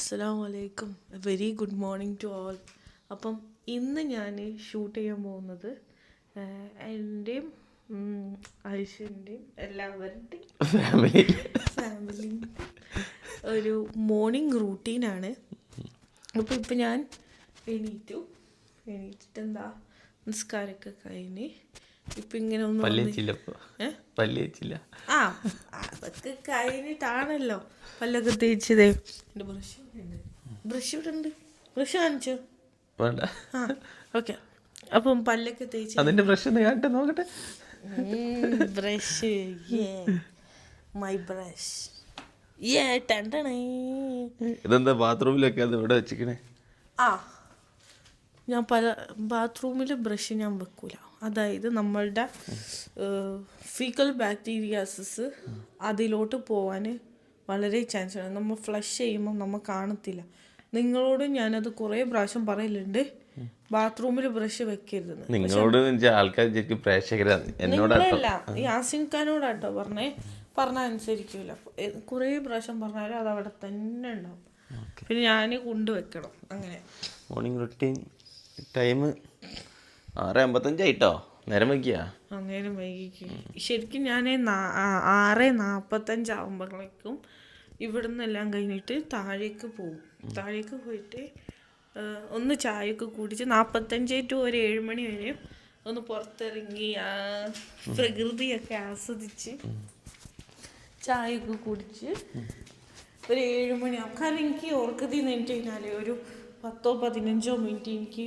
അസ്സലാമലൈക്കും, very good morning to all. അപ്പം ഇന്ന് ഞാൻ ഷൂട്ട് ചെയ്യാൻ പോകുന്നത് എൻ്റെയും ഐഷൻ്റെയും എല്ലാവരുടെയും ഫാമിലി ഒരു മോർണിംഗ് റൂട്ടീനാണ്. അപ്പോൾ ഇപ്പം ഞാൻ എണീറ്റിട്ട് എന്താ നിസ്കാരമൊക്കെ കഴിഞ്ഞ് ഇപ്പം ഇങ്ങനെ ഒന്നും അതൊക്കെ കഴിഞ്ഞിട്ടാണല്ലോ പല്ലൊക്കെ തേച്ചതേ. എൻ്റെ ബ്രഷ് ഇവിടെ ഉണ്ട്, ബ്രഷ് കാണിച്ചോ? ഓക്കെ. അപ്പം പല്ലൊക്കെ തേച്ച് അതിന്റെ ബ്രഷ് നോക്കട്ടെ. ബ്രഷ് മൈ ബ്രഷ് ഇതെന്താ ബാത്റൂമിലൊക്കെ അത് ഇവിടെ വെച്ചിക്കണേ? ഞാൻ പല ബാത്റൂമിൽ ബ്രഷ് ഞാൻ വെക്കൂല. അതായത് നമ്മളുടെ ഫീക്കൽ ബാക്ടീരിയാസസ് അതിലോട്ട് പോവാൻ വളരെ ചാൻസ് ആണ്. നമ്മൾ ഫ്ലഷ് ചെയ്യുമ്പോൾ നമ്മൾ കാണത്തില്ല. നിങ്ങളോട് ഞാനത് കുറേ പ്രാവശ്യം പറയലുണ്ട്, ബാത്റൂമിൽ ബ്രഷ് വെക്കരുതെന്ന്. നിങ്ങളോട് ആൾക്കാർ നിങ്ങളല്ല, യാസിൻ ഖാനോടാട്ടോ പറഞ്ഞാൽ അനുസരിക്കൂല. കുറേ പ്രാവശ്യം പറഞ്ഞാലും അത് അവിടെ തന്നെ ഉണ്ടാവും. പിന്നെ ഞാൻ കൊണ്ടുവെക്കണം. അങ്ങനെ മോർണിംഗ് റൂട്ടീൻ ടൈം 6:55 ആയിട്ടോ. നേരം വൈകിയാ? അങ്ങനെ വൈകിക്ക്. ശരിക്കും ഞാൻ 6:45 ആകുമ്പോഴേക്കും ഇവിടുന്ന് എല്ലാം കഴിഞ്ഞിട്ട് താഴേക്ക് പോകും. താഴേക്ക് പോയിട്ട് ഒന്ന് ചായയൊക്കെ കുടിച്ച് 45 to ഒരു 7 മണി വരെ ഒന്ന് പുറത്തിറങ്ങി പ്രകൃതിയൊക്കെ ആസ്വദിച്ച് ചായയൊക്കെ കുടിച്ച് ഒരു 7 മണിയാവും. കാരണം എനിക്ക് ഉറക്കത്തിൽ നിന്നിട്ട് കഴിഞ്ഞാൽ ഒരു 10-15 മിനിറ്റ്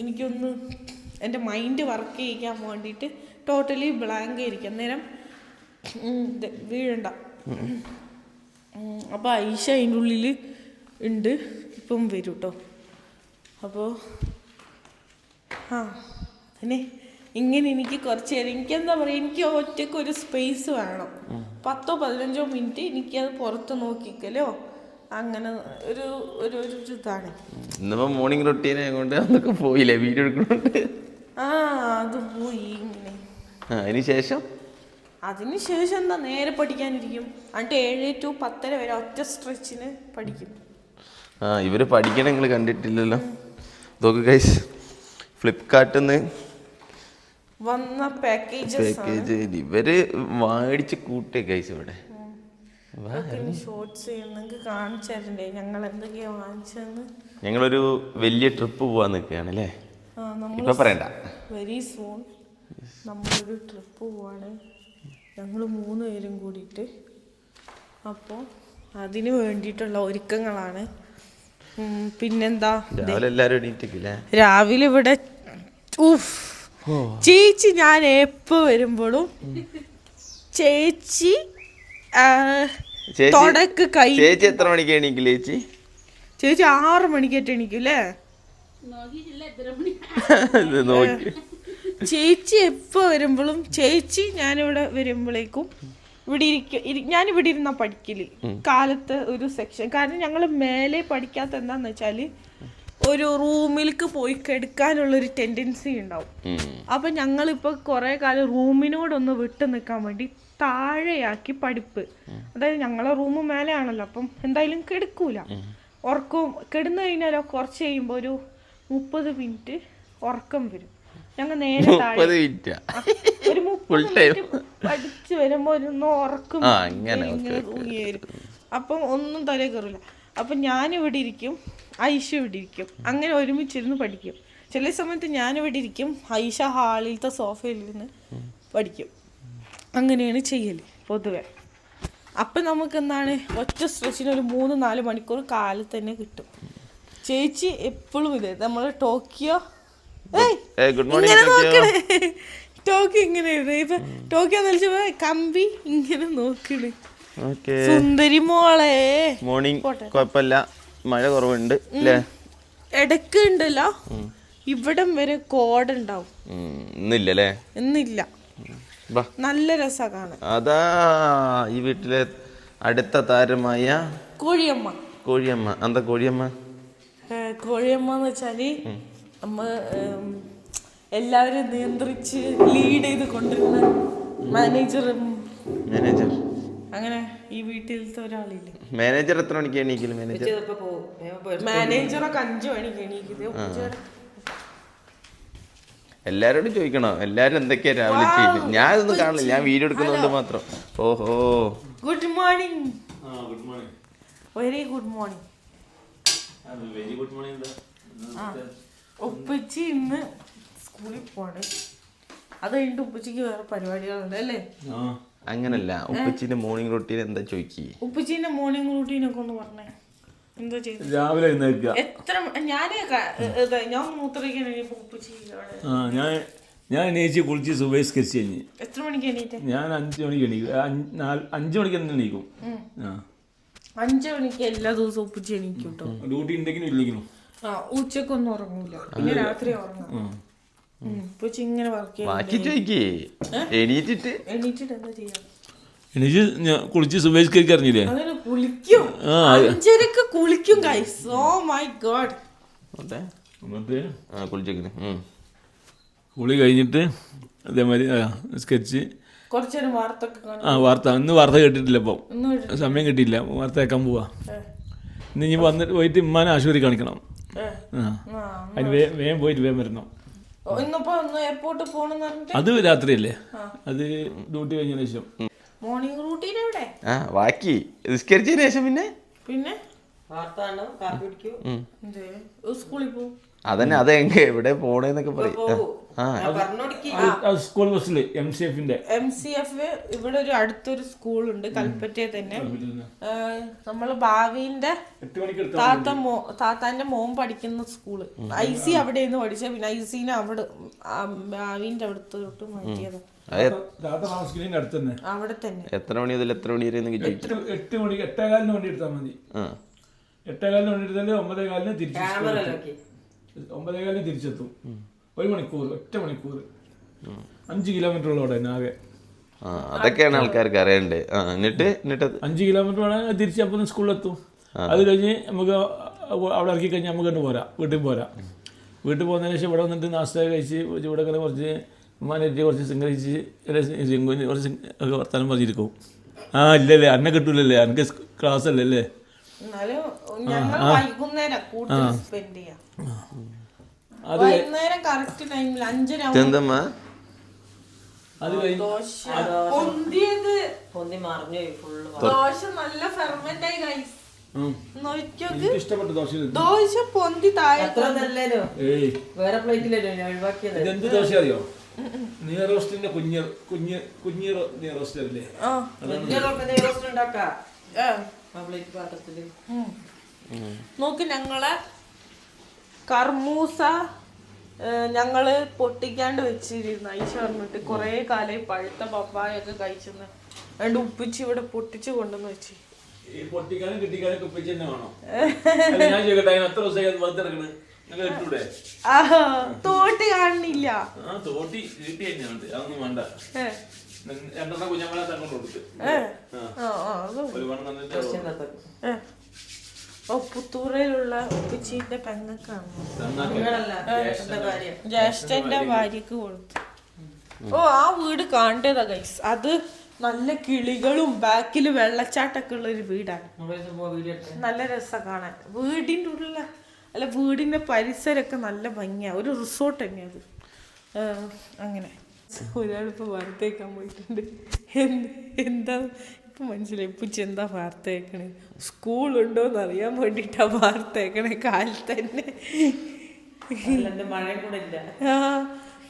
എനിക്കൊന്ന് എൻ്റെ മൈൻഡ് വർക്ക് ചെയ്യിക്കാൻ വേണ്ടിയിട്ട് ടോട്ടലി ബ്ലാങ്ക് ആയിരിക്കും. അന്നേരം വീഴണ്ട. അപ്പോൾ ഐഷ അതിൻ്റെ ഉള്ളിൽ ഉണ്ട്, ഇപ്പം വരും കേട്ടോ. അപ്പോൾ പിന്നെ ഇങ്ങനെ എനിക്ക് കുറച്ച് നേരം എനിക്കെന്താ പറയുക, എനിക്ക് ഒറ്റയ്ക്ക് ഒരു സ്പേസ് വേണം. 10-15 മിനിറ്റ് എനിക്കത് പുറത്ത് നോക്കിക്കലോ അങ്ങനെ ഒരു ഒരു ഇതാണ്. ഇന്നിപ്പോ മോർണിംഗ് റൊട്ടീനെ കൊണ്ട് അതൊക്കെ പോയില്ലേ, വീഡിയോ എടുക്കണോണ്ട്? അത് പോയി. ഇങ്ങനെ അതിനുശേഷം എന്താ നേരെ പഠിക്കാനിരിക്കും. എന്നിട്ട് 7 to 10 വരെ ഒറ്റ സ്ട്രെച്ചിന് പഠിക്കും. ഇവര് പഠിക്കണ നിങ്ങൾ കണ്ടിട്ടില്ലല്ലോ. നോക്ക് ഗൈസ്, ഫ്ലിപ്കാർട്ടിൽ നിന്ന് വന്ന പാക്കേജ് ഇവര് മേടിച്ച് കൂട്ടിയ ഗൈസ്. ഇവിടെ ഷോർട്സ് കാണിച്ചിട്ടുണ്ടേ ഞങ്ങൾ എന്തൊക്കെയാ വാങ്ങിച്ചതെന്ന്. ഞങ്ങളൊരു വലിയ ട്രിപ്പ് പോവാൻ നിൽക്കുകയാണ് അല്ലേ? ഇപ്പൊ പറയണ്ട, വെരി സൂൺ നമ്മളൊരു ട്രിപ്പ് പോവാണ് ഞങ്ങൾ 3 പേരും കൂടിയിട്ട്. അപ്പോൾ അതിന് വേണ്ടിയിട്ടുള്ള ഒരുക്കങ്ങളാണ്. പിന്നെന്താ, രാവിലെ ഇവിടെ ചേച്ചി ഞാൻ എപ്പോൾ വരുമ്പോഴും ചേച്ചി തുടക്ക് കൈ. ചേച്ചി എത്ര മണിക്ക് എണീക്കില്ലേ? ചേച്ചി 6 മണിക്കേറ്റ് എണീക്കൂല്ലേ? ചേച്ചി എപ്പോൾ വരുമ്പോഴും ഞാനിവിടെ വരുമ്പോഴേക്കും ഞാനിവിടെ ഇരുന്നാ പഠിക്കല് കാലത്ത് ഒരു സെക്ഷൻ. കാരണം ഞങ്ങൾ മേലെ പഠിക്കാത്ത എന്താന്ന് വെച്ചാല് ഒരു റൂമിലേക്ക് പോയി കിടക്കാനുള്ളൊരു ടെൻഡൻസി ഉണ്ടാവും. അപ്പൊ ഞങ്ങളിപ്പോൾ കുറെ കാലം റൂമിനോടൊന്ന് വിട്ടു നിൽക്കാൻ വേണ്ടി താഴെയാക്കി പഠിപ്പ്. അതായത് ഞങ്ങളെ റൂം മേലെയാണല്ലോ, അപ്പം എന്തായാലും കിടക്കൂല. ഉറക്കവും കിടന്നു കഴിഞ്ഞാലോ കുറച്ച് കഴിയുമ്പോൾ ഒരു 30 മിനിറ്റ് ഉറക്കം വരും. ഞങ്ങൾ നേരെ താഴെ ഒരു 30 മിനിറ്റ് പഠിച്ച് വരുമ്പോ ഉറക്കം ഇങ്ങനെ തൂങ്ങി വരും. അപ്പം ഒന്നും തലേ കയറില്ല. അപ്പം ഞാനിവിടെ ഇരിക്കും, ഐഷ ഇവിടെ ഇരിക്കും. അങ്ങനെ ഒരുമിച്ചിരുന്ന് പഠിക്കും. ചില സമയത്ത് ഞാനിവിടെ ഇരിക്കും, ഐഷ ഹാളിലത്തെ സോഫയിലിരുന്ന് പഠിക്കും. അങ്ങനെയാണ് ചെയ്യല് പൊതുവെ. അപ്പം നമുക്ക് എന്താണ്, ഒറ്റ സ്ട്രെച്ചിന് ഒരു 3-4 മണിക്കൂർ കാലത്ത് തന്നെ കിട്ടും. ചേച്ചി എപ്പോഴും ഇതേ നമ്മൾ ടോക്കിയോ ഇങ്ങനെ നോക്കണേ, ടോക്കിയോ ഇങ്ങനെ ഇപ്പൊ ടോക്കിയോ നിലച്ചപ്പോ കമ്പി ഇങ്ങനെ നോക്കണേ. സുന്ദരി മോളെ. മോർണിംഗ് കുഴപ്പമില്ല, മഴ കുറവുണ്ട് ഇടക്ക് ഉണ്ടല്ലോ, ഇവിടം വരെ കോടുണ്ടാവും. ഇന്നില്ല. നല്ല രസാ കാണാൻ. അതാ ഈ വീട്ടിലെ അടുത്ത താരമായ കോഴിയമ്മ. എന്താ കോഴിയമ്മ എന്ന് വെച്ചാല് നമ്മ എല്ലാവരും നിയന്ത്രിച്ച് ലീഡ് ചെയ്ത് കൊണ്ടിരുന്ന മാനേജർ അങ്ങനെ ഈ വീട്ടിലത്തെ ഒരാളില്ലേ മാനേജർ എത്ര മണിക്ക് എണീക്കല്? മാനേജറൊക്കെ 5 മണിക്ക് എണീക്കുന്നത്. എല്ലാരോടും ചോദിക്കണോ? എല്ലാരും എന്തൊക്കെയാ രാവിലെ ചെയ്യും? ഞാൻ ഇതൊന്നും കാണില്ല, ഞാൻ വീഡിയോ എടുക്കുന്നതുകൊണ്ട് മാത്രം. ഓഹോ, good morning. Very good morning. ഉപ്പച്ചി ഇന്ന് സ്കൂളിൽ പോണേ. അത് കഴിഞ്ഞിട്ട് ഉപ്പച്ചിക്ക് വേറെ പരിപാടികളുണ്ട് അല്ലേ? അങ്ങനല്ല, ഉപ്പച്ചിന്റെ മോർണിംഗ് റൂട്ടീൻ എന്താ ചോദിക്കേ? ഉപ്പച്ചിന്റെ മോർണിംഗ് റൂട്ടീനൊക്കെ ഒന്ന് പറഞ്ഞേ. എന്താ ചെയ്യുന്നത്? രാവിലെ ഞാൻ മൂത്രയ്ക്കാണ് ഉപ്പച്ചി. ഞാൻ എണീച്ച് കുളിച്ച് സുബഹിസ്കരിച്ച് കഴിഞ്ഞ്. എത്ര മണിക്ക് എണീറ്റ? ഞാൻ 5 മണിക്ക് എണീക്കും. 5 മണിക്ക് തന്നെ എണീക്കും. 5 മണിക്ക് എല്ലാ ദിവസവും ഉപ്പച്ചി എണീക്കും കേട്ടോ. ഡ്യൂട്ടി ഉണ്ടെങ്കിലും ഇല്ലെങ്കിലും. ഉച്ചക്കൊന്നും ഉറങ്ങൂല, പിന്നെ രാത്രി ഉറങ്ങാം. ഉപ്പച്ചി ഇങ്ങനെ വർക്ക് എണീറ്റിട്ട് എന്താ ചെയ്യാ? എണീച്ച് കുളിച്ച് സുബഹിസ്കരിക്ക് അറിഞ്ഞില്ലേ? കുളിക്കും 5:30 കുളിക്കും ഗൈസ്. Oh my God. എന്നിട്ട് കുളി കഴിഞ്ഞിട്ട് അതേമാതിരി സ്കെച്ച് കുറച്ചേരം വാർത്ത. ഇന്ന് വാർത്ത കേട്ടിട്ടില്ല. ഇപ്പം സമയം കിട്ടിയില്ല. വാർത്ത കേൾക്കാൻ പോവാ. ഇന്ന് ഇനി വന്നിട്ട് പോയിട്ട് ഉമ്മാനെ ആശുപത്രി കാണിക്കണം. അതിന് വേഗം പോയിട്ട് വേഗം വരണം. അത് രാത്രിയല്ലേ, അത് ഡ്യൂട്ടി കഴിഞ്ഞതിന് ശേഷം. മോർണിംഗ് റൂട്ടീൻ എവിടെ? ബാക്കി നിസ്കരിച്ചതിന് ശേഷം പിന്നെ സ്കൂളിൽ പോകും. അതന്നെ, അത് എവിടെ പോണേന്നൊക്കെ പറയും. സ്കൂൾ ബസ്സിൽ MCF ഇവിടെ ഒരു അടുത്തൊരു സ്കൂളുണ്ട് കൽപ്പറ്റയിൽ തന്നെ. നമ്മള് ഭാവിന്റെ താത്താന്റെ മോൻ പഠിക്കുന്ന സ്കൂള്. IC അവിടെ നിന്ന് പഠിച്ച, പിന്നെ ICനെ അവിടെ ഭാവിന്റെ അവിടുത്തോട്ട് മാറ്റിയത്. അവിടെ തന്നെ. എത്ര മണി മുതൽ എത്ര മണി വരെ? 8 മണിക്ക് 8:15 വണ്ടി എടുത്താൽ മതി. 8:15 വണ്ടി എടുത്താൽ 9:15 തിരിച്ചു. 9:15 തിരിച്ചെത്തും. 1 മണിക്കൂർ, ഒറ്റ മണിക്കൂർ. 5 കിലോമീറ്ററുള്ള ആകെ. അതൊക്കെയാണ് ആൾക്കാർക്ക് അറിയണ്ടേ. എന്നിട്ട് 5 കിലോമീറ്റർ വേണമെങ്കിൽ തിരിച്ച് അപ്പം സ്കൂളിലെത്തും. അത് കഴിഞ്ഞ് നമുക്ക് അവിടെ ഇറക്കി കഴിഞ്ഞാൽ നമുക്ക് വീട്ടിൽ പോരാം. വീട്ടിൽ പോകുന്നതിന് ശേഷം ഇവിടെ വന്നിട്ട് നാസ്ത കഴിച്ച് ഇവിടെ കുറച്ച് ഉമ്മാനെറ്റി കുറച്ച് സിംഗിച്ച് കുറച്ച് വർത്താനം പറഞ്ഞിരിക്കും. ഇല്ലല്ലേ, അന്നെ കിട്ടൂലല്ലേ, എനിക്ക് ക്ലാസ് അല്ലല്ലേ. ഇഷ്ടപ്പെട്ട ദോശ പൊന്തി താഴെ. ഇതെന്ത് ദോശ അറിയോ? നീർ റോസ്റ്റിന്റെ കുഞ്ഞ് നീർ റോസ്റ്റ് അല്ലേ? നോക്ക്, ഞങ്ങളെ കർമൂസ ഞങ്ങള് പൊട്ടിക്കാണ്ട് വെച്ചിരുന്നു. ഐശ പറഞ്ഞിട്ട് കൊറേ കാലം പഴുത്ത പപ്പായൊക്കെ കഴിച്ചെന്ന്. അതുകൊണ്ട് ഉപ്പിച്ച് ഇവിടെ പൊട്ടിച്ചു കൊണ്ടുവന്ന് വെച്ച്. പൊട്ടിക്കാനും കിട്ടിക്കാനും ഉപ്പിച്ച് തന്നെ വേണം. ഞാൻ ചോദിക്കട്ടെ, എത്ര ദിവസമായി വറുത്തിറക്കണ്? തോട്ടി കാണുന്നില്ല. തോട്ടി കിട്ടി തന്നെയുണ്ട്, അതൊന്നും വേണ്ട. 2 കുഞ്ഞമ്മളെ തങ്ങോട്ട് കൊടുത്ത് പുത്തൂറയിലുള്ള ഉപ്പച്ചീന്റെ പെങ്ങക്കാണ്, ജ്യേഷ്ഠന്റെ ഭാര്യക്ക് കൊടുത്തു. ആ വീട് കാണേണ്ടതാ ഗൈസ്. അത് നല്ല കിളികളും ബാക്കില് വെള്ളച്ചാട്ടൊക്കെ ഉള്ള ഒരു വീടാണ്. നല്ല രസം കാണാൻ. വീടിന്റെ ഉള്ള വീടിന്റെ പരിസരമൊക്കെ നല്ല ഭംഗിയാ. ഒരു റിസോർട്ട് തന്നെയത്. അങ്ങനെ ഒരാളിപ്പോ വാർത്തയേക്കാൻ പോയിട്ടുണ്ട്. എന്താ ഇപ്പൊ മനസ്സിലായി ഉപ്പച്ചി എന്താ വാർത്തയേക്കണേ? സ്കൂളുണ്ടോന്ന് അറിയാൻ വേണ്ടിട്ടാ വാർത്തയേക്കണേ. കാലത്ത് തന്നെ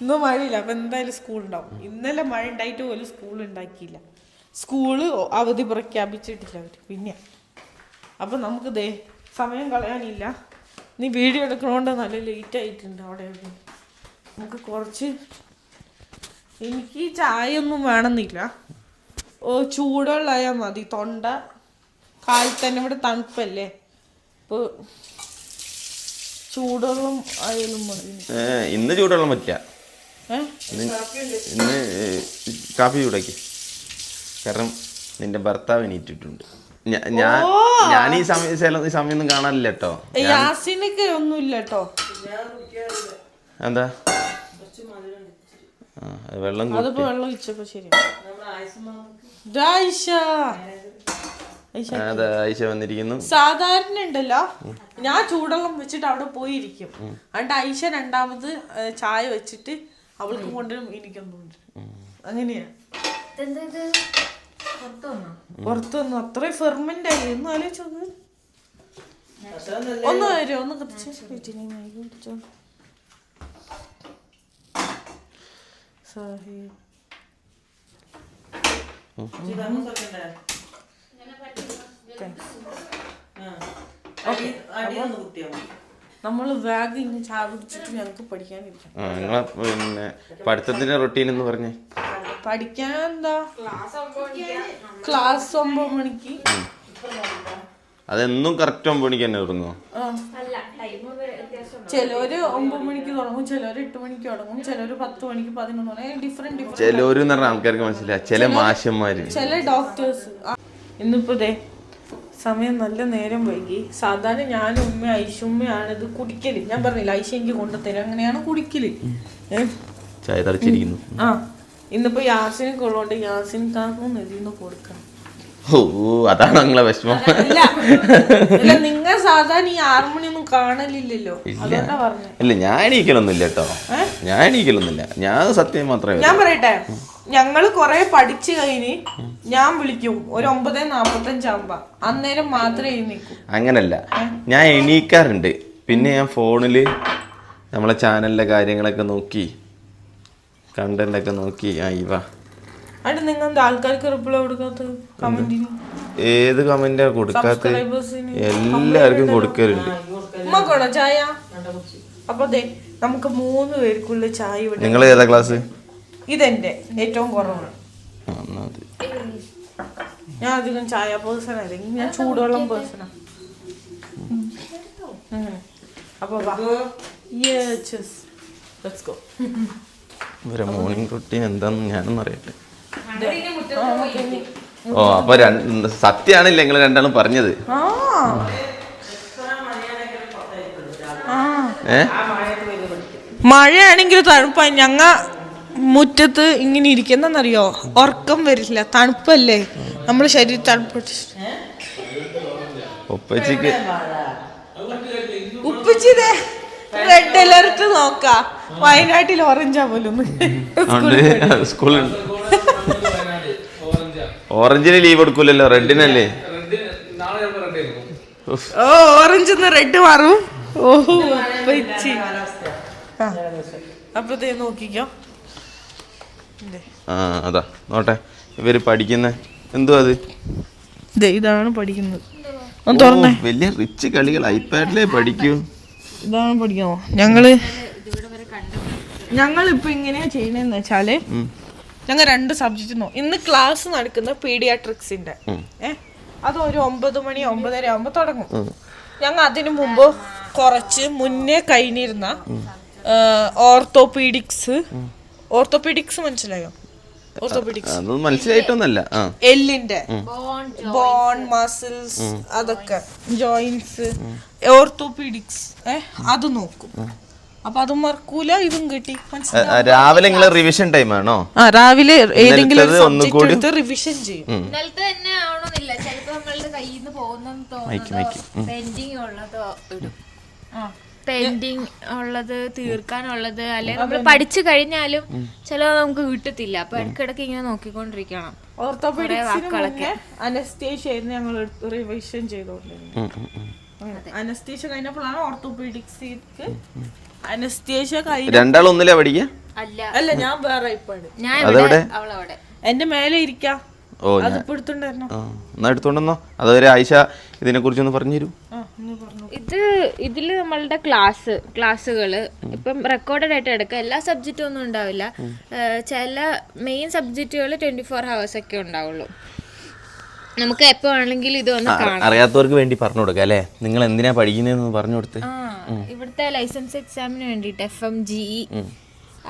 ഇന്ന് മഴയില്ല, അപ്പൊ എന്തായാലും സ്കൂൾ ഉണ്ടാവും. ഇന്നലെ മഴ ഉണ്ടായിട്ട് പോലും സ്കൂൾ ഉണ്ടാക്കിയില്ല. സ്കൂള് അവധി പ്രഖ്യാപിച്ചിട്ടില്ല അവര്. പിന്നെ അപ്പൊ നമുക്ക് സമയം കളയാനില്ല. നീ വീഡിയോ എടുക്കണോണ്ട് നല്ല ലേറ്റ് ആയിട്ടുണ്ട്. അവിടെ നമുക്ക് കുറച്ച്, എനിക്ക് ചായ ഒന്നും വേണമെന്നില്ല, ചൂടുവെള്ളമായാൽ മതി. തൊണ്ട കാലത്ത് തന്നെ ഇവിടെ തണുപ്പല്ലേ, ഇപ്പോൾ ചൂടുവെള്ളം ആയാലും മതി. ഇന്ന് ചൂടുവെള്ളം പറ്റില്ല. ഇന്ന് കാപ്പി ചൂടാക്കി, കാരണം നിന്റെ ഭർത്താവ് എണീറ്റിട്ടുണ്ട്. ഞാൻ ഈ സമയൊന്നും കാണാനില്ല കേട്ടോ. യാസിനൊക്കെ ഒന്നുമില്ല കേട്ടോ. എന്താ വെള്ളം അതിപ്പോ വെള്ളം ഒഴിച്ചപ്പോ ശരി. ഐഷ അതെ ആയിഷ വന്നിരിക്കുന്നു. സാധാരണ ഉണ്ടല്ലോ ഞാൻ ചൂടെള്ളം വെച്ചിട്ട് അവിടെ പോയിരിക്കും, അതുകൊണ്ട് ഐഷ രണ്ടാമത് ചായ വെച്ചിട്ട് അവൾക്ക് കൊണ്ടുവരും, എനിക്കൊന്നും കൊണ്ടുവരും. അങ്ങനെയാ പുറത്തുനിന്നു അത്രയും ഫെർമെന്റ് ആയി. ഒന്ന് ആലോചിച്ചോ, ഒന്ന് വരും, ഒന്ന് കുറച്ച് നമ്മള് ബാഗ് ഇങ്ങനെ ചായ കുടിച്ചിട്ട് ഞങ്ങക്ക് പഠിക്കാനിരിക്കാം. നിങ്ങളെ പിന്നെ പഠിത്തത്തിന്റെ റൊട്ടീൻ എന്ന് പറഞ്ഞേ? പഠിക്കാൻ എന്താ, ക്ലാസ് 9 മണിക്ക്. അതെന്നും കറക്റ്റ് 9 മണിക്ക് തന്നെ തുടങ്ങുമോ? ചിലവര് 9 മണിക്ക് തുടങ്ങും, ചിലവര് 8 മണിക്ക് തുടങ്ങും, ചിലവര് 10 മണിക്ക് 11 മണി, ഡിഫറെന്റ്. ചിലവര് എന്ന് പറഞ്ഞ ആൾക്കാർക്ക് മനസ്സിലായി, ചില മാഷന്മാര്, ചില ഡോക്ടേഴ്സ്. ഇന്നിപ്പോ സമയം നല്ല നേരം വൈകി. സാധാരണ ഞാനും ഉമ്മ ഐഷുമ്മയാണ് ഇത് കുടിക്കല്. ഞാൻ പറഞ്ഞില്ല ഐഷ എനിക്ക് കൊണ്ടുതരും, അങ്ങനെയാണ് കുടിക്കല്. ചായ തളിച്ചിരിക്കുന്നു. ആ ഇന്നിപ്പോ യാസിനൊക്കെ ഉള്ളതുകൊണ്ട് യാസിൻകാർക്കും ഇതിന്ന് കൊടുക്കണം. ഓ അതാണ് നിങ്ങളെ വിഷമം. അല്ല നിങ്ങൾ സാധാരണ ഈ 6 മണിയൊന്നും കാണലില്ലല്ലോ, അതുകൊണ്ടാ പറഞ്ഞത്. ഇല്ല ഞാൻ എണീക്കലൊന്നുമില്ല കേട്ടോ, ഞാൻ എണീക്കലൊന്നുമില്ല. ഞാൻ സത്യം മാത്രമേ ഞാൻ പറയട്ടെ, ഞങ്ങള് കൊറേ പഠിച്ചു കഴിഞ്ഞ് ഞാൻ വിളിക്കും ഒരു 9:45 ആകുമ്പോ, അന്നേരം മാത്രമേ എണീക്കൂ. അങ്ങനല്ല, ഞാൻ എണീക്കാറുണ്ട്. പിന്നെ ഞാൻ ഫോണില് നമ്മളെ ചാനലിലെ കാര്യങ്ങളൊക്കെ നോക്കി, കണ്ടന്റ് ഒക്കെ നോക്കി ആയിവാ. അത് നിങ്ങളുടെ ആൾക്കാർക്ക് റിപ്ലൈ കൊടുക്കാത്തത്? കമന്റിന് ഏത് കമന്റാ കൊടുക്കാത്ത? എല്ലാവർക്കും കൊടുക്കലുണ്ട്. ഉമ്മക്കോണോ ചായ? അപ്പൊ നമുക്ക് 3 പേർക്കുള്ള ചായ. നിങ്ങൾ ഏതാ ക്ലാസ്? ഇതെന്റെ ഏറ്റവും കുറവാണ്. ഞാൻ അധികം ചായ പേഴ്സൺ അല്ലെങ്കിൽ ഞാൻ ചൂടുവെള്ളം പേഴ്സണാ. അപ്പൊ ഇവരെ മോർണിംഗ് റൂട്ടീൻ എന്താന്ന് ഞാനൊന്നും അറിയട്ടെ. ഓ അപ്പൊ സത്യാണല്ലേ നിങ്ങൾ രണ്ടാളും പറഞ്ഞത്? മഴയാണെങ്കിൽ തണുപ്പായി. ഞങ്ങ മുറ്റത്ത് ഇങ്ങനെ ഇരിക്കുന്നറിയോ, ഉറക്കം വരില്ല, തണുപ്പല്ലേ, നമ്മുടെ ശരീരം തണുപ്പ്. ഉപ്പച്ചിക്ക് ഉപ്പച്ചിതേ റെഡ് അലർട്ട് നോക്കാ, വയനാട്ടിൽ ഓറഞ്ചാ പോലും. സ്കൂളുണ്ട്. ഓറഞ്ചിന് ലീവ് എടുക്കൂലല്ലോ, റെഡിനല്ലേ? ഓ ഓറഞ്ച് റെഡ് മാറും. ഓഹോ ഉപ്പച്ചി. അപ്പൊ നോക്കിക്കോ. ആ അതാ നോട്ടെ ഇവര് പഠിക്കുന്ന എന്തുവാ അത്? ഇതാണ് പഠിക്കുന്നത്. വലിയ റിച്ച് കളികൾ ഐപാഡിലേ പഠിക്കൂ. ഇതാണ് പഠിക്കാമോ? ഞങ്ങളിപ്പോ ഇങ്ങനെയാ ചെയ്യണെന്ന് വെച്ചാല്, ഞങ്ങൾ 2 സബ്ജക്റ്റ് ഇന്ന് ക്ലാസ് നടക്കുന്ന പീഡിയാട്രിക്സിന്റെ അത് ഒരു 9 മണി 9:30 ആകുമ്പോ തുടങ്ങും. ഞങ്ങൾ അതിനു മുമ്പ് കുറച്ച് മുന്നേ കഴിഞ്ഞിരുന്ന ഓർത്തോപീഡിക്സ് മനസ്സിലായോ? മനസ്സിലായിട്ടൊന്നല്ല, എല്ലിന്റെ ബോൺ മസിൽസ് അതൊക്കെ ജോയിന്റ്സ് ഓർത്തോപീഡിക്സ് അത് നോക്കും. അപ്പൊ അതും മറക്കൂല, ഇതും കിട്ടി. രാവിലെ നിങ്ങള് റിവിഷൻ ടൈം ആണോ? രാവിലെ ഏതെങ്കിലും റിവിഷൻ ചെയ്യും. ഇന്നലത്തെ തന്നെ ആവണമെന്നില്ല, ചിലപ്പോ നമ്മളുടെ കയ്യിൽ നിന്ന് പോകുന്നതോ പെൻഡിങ് ഉള്ളതോ ഇടും. പെൻഡിങ് ഉള്ളത് തീർക്കാനുള്ളത്, അല്ലെങ്കിൽ നമ്മൾ പഠിച്ചു കഴിഞ്ഞാലും ചിലത് നമുക്ക് കിട്ടത്തില്ല. അപ്പൊ ഇടയ്ക്കിടയ്ക്ക് ഇങ്ങനെ നോക്കിക്കൊണ്ടിരിക്കണം. ഓർത്തോപീഡിക്സിന് അനസ്തേഷ്യ ഞങ്ങൾ റിവിഷൻ ചെയ്തോണ്ടിരുന്നു. അനസ്തേഷ്യ കഴിഞ്ഞപ്പോഴാണ് ഓർത്തോപീഡിക്സ്. അനസ്തേഷ്യ രണ്ടാളും ഒന്നിലാ പഠിക്കുക? അല്ല ഞാൻ വേറെ ഇപ്പാണ്. ഞാൻ അവളവിടെ എന്റെ മേലെ ഇരിക്കാം. ഓ എന്നാ എടുത്തോണ്ടെന്നോ. അതുവരെ ആയിഷ ഇതിനെ കുറിച്ചൊന്ന് പറഞ്ഞു തരൂ. ഇതില് നമ്മളുടെ ക്ലാസ്സുകള് ഇപ്പം റെക്കോർഡഡ് ആയിട്ട് എടുക്കുക. എല്ലാ സബ്ജക്റ്റും ഒന്നും ഉണ്ടാവില്ല. ചില മെയിൻ സബ്ജക്റ്റുകൾ 24 hours ഒക്കെ ഉണ്ടാവുള്ളൂ. നമുക്ക് എപ്പോ വേണമെങ്കിലും ഇത് വന്ന് കാണാം. അറിയാത്തവർക്ക് വേണ്ടി പറഞ്ഞു കൊടുക്കാം അല്ലേ? നിങ്ങൾ എന്തിനാ പഠിക്കുന്നതെന്ന് പറഞ്ഞു കൊടുത്ത്. ഇവിടുത്തെ ലൈസൻസ് എക്സാമിന് വേണ്ടിയിട്ട് FMGE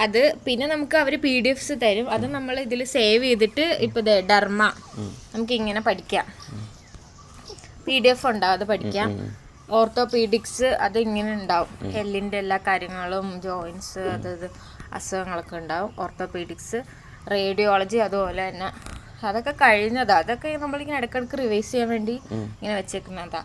അത്. പിന്നെ നമുക്ക് അവർ PDFs തരും, അത് നമ്മൾ ഇതിൽ സേവ് ചെയ്തിട്ട് ഇപ്പൊ ഡർമ നമുക്ക് ഇങ്ങനെ പഠിക്കാം. PDF ഉണ്ടാവും, അത് പഠിക്കാം. ഓർത്തോപീഡിക്സ് അത് ഇങ്ങനെ ഉണ്ടാവും, എല്ലിന്റെ എല്ലാ കാര്യങ്ങളും ജോയിന്റ്സ് അത് അസുഖങ്ങളൊക്കെ ഉണ്ടാവും. ഓർത്തോപീഡിക്സ് റേഡിയോളജി അതുപോലെ തന്നെ അതൊക്കെ കഴിഞ്ഞതാ. അതൊക്കെ നമ്മളിങ്ങനെ ഇടയ്ക്കിടയ്ക്ക് റിവൈസ് ചെയ്യാൻ വേണ്ടി ഇങ്ങനെ വെച്ചേക്കുന്നതാ.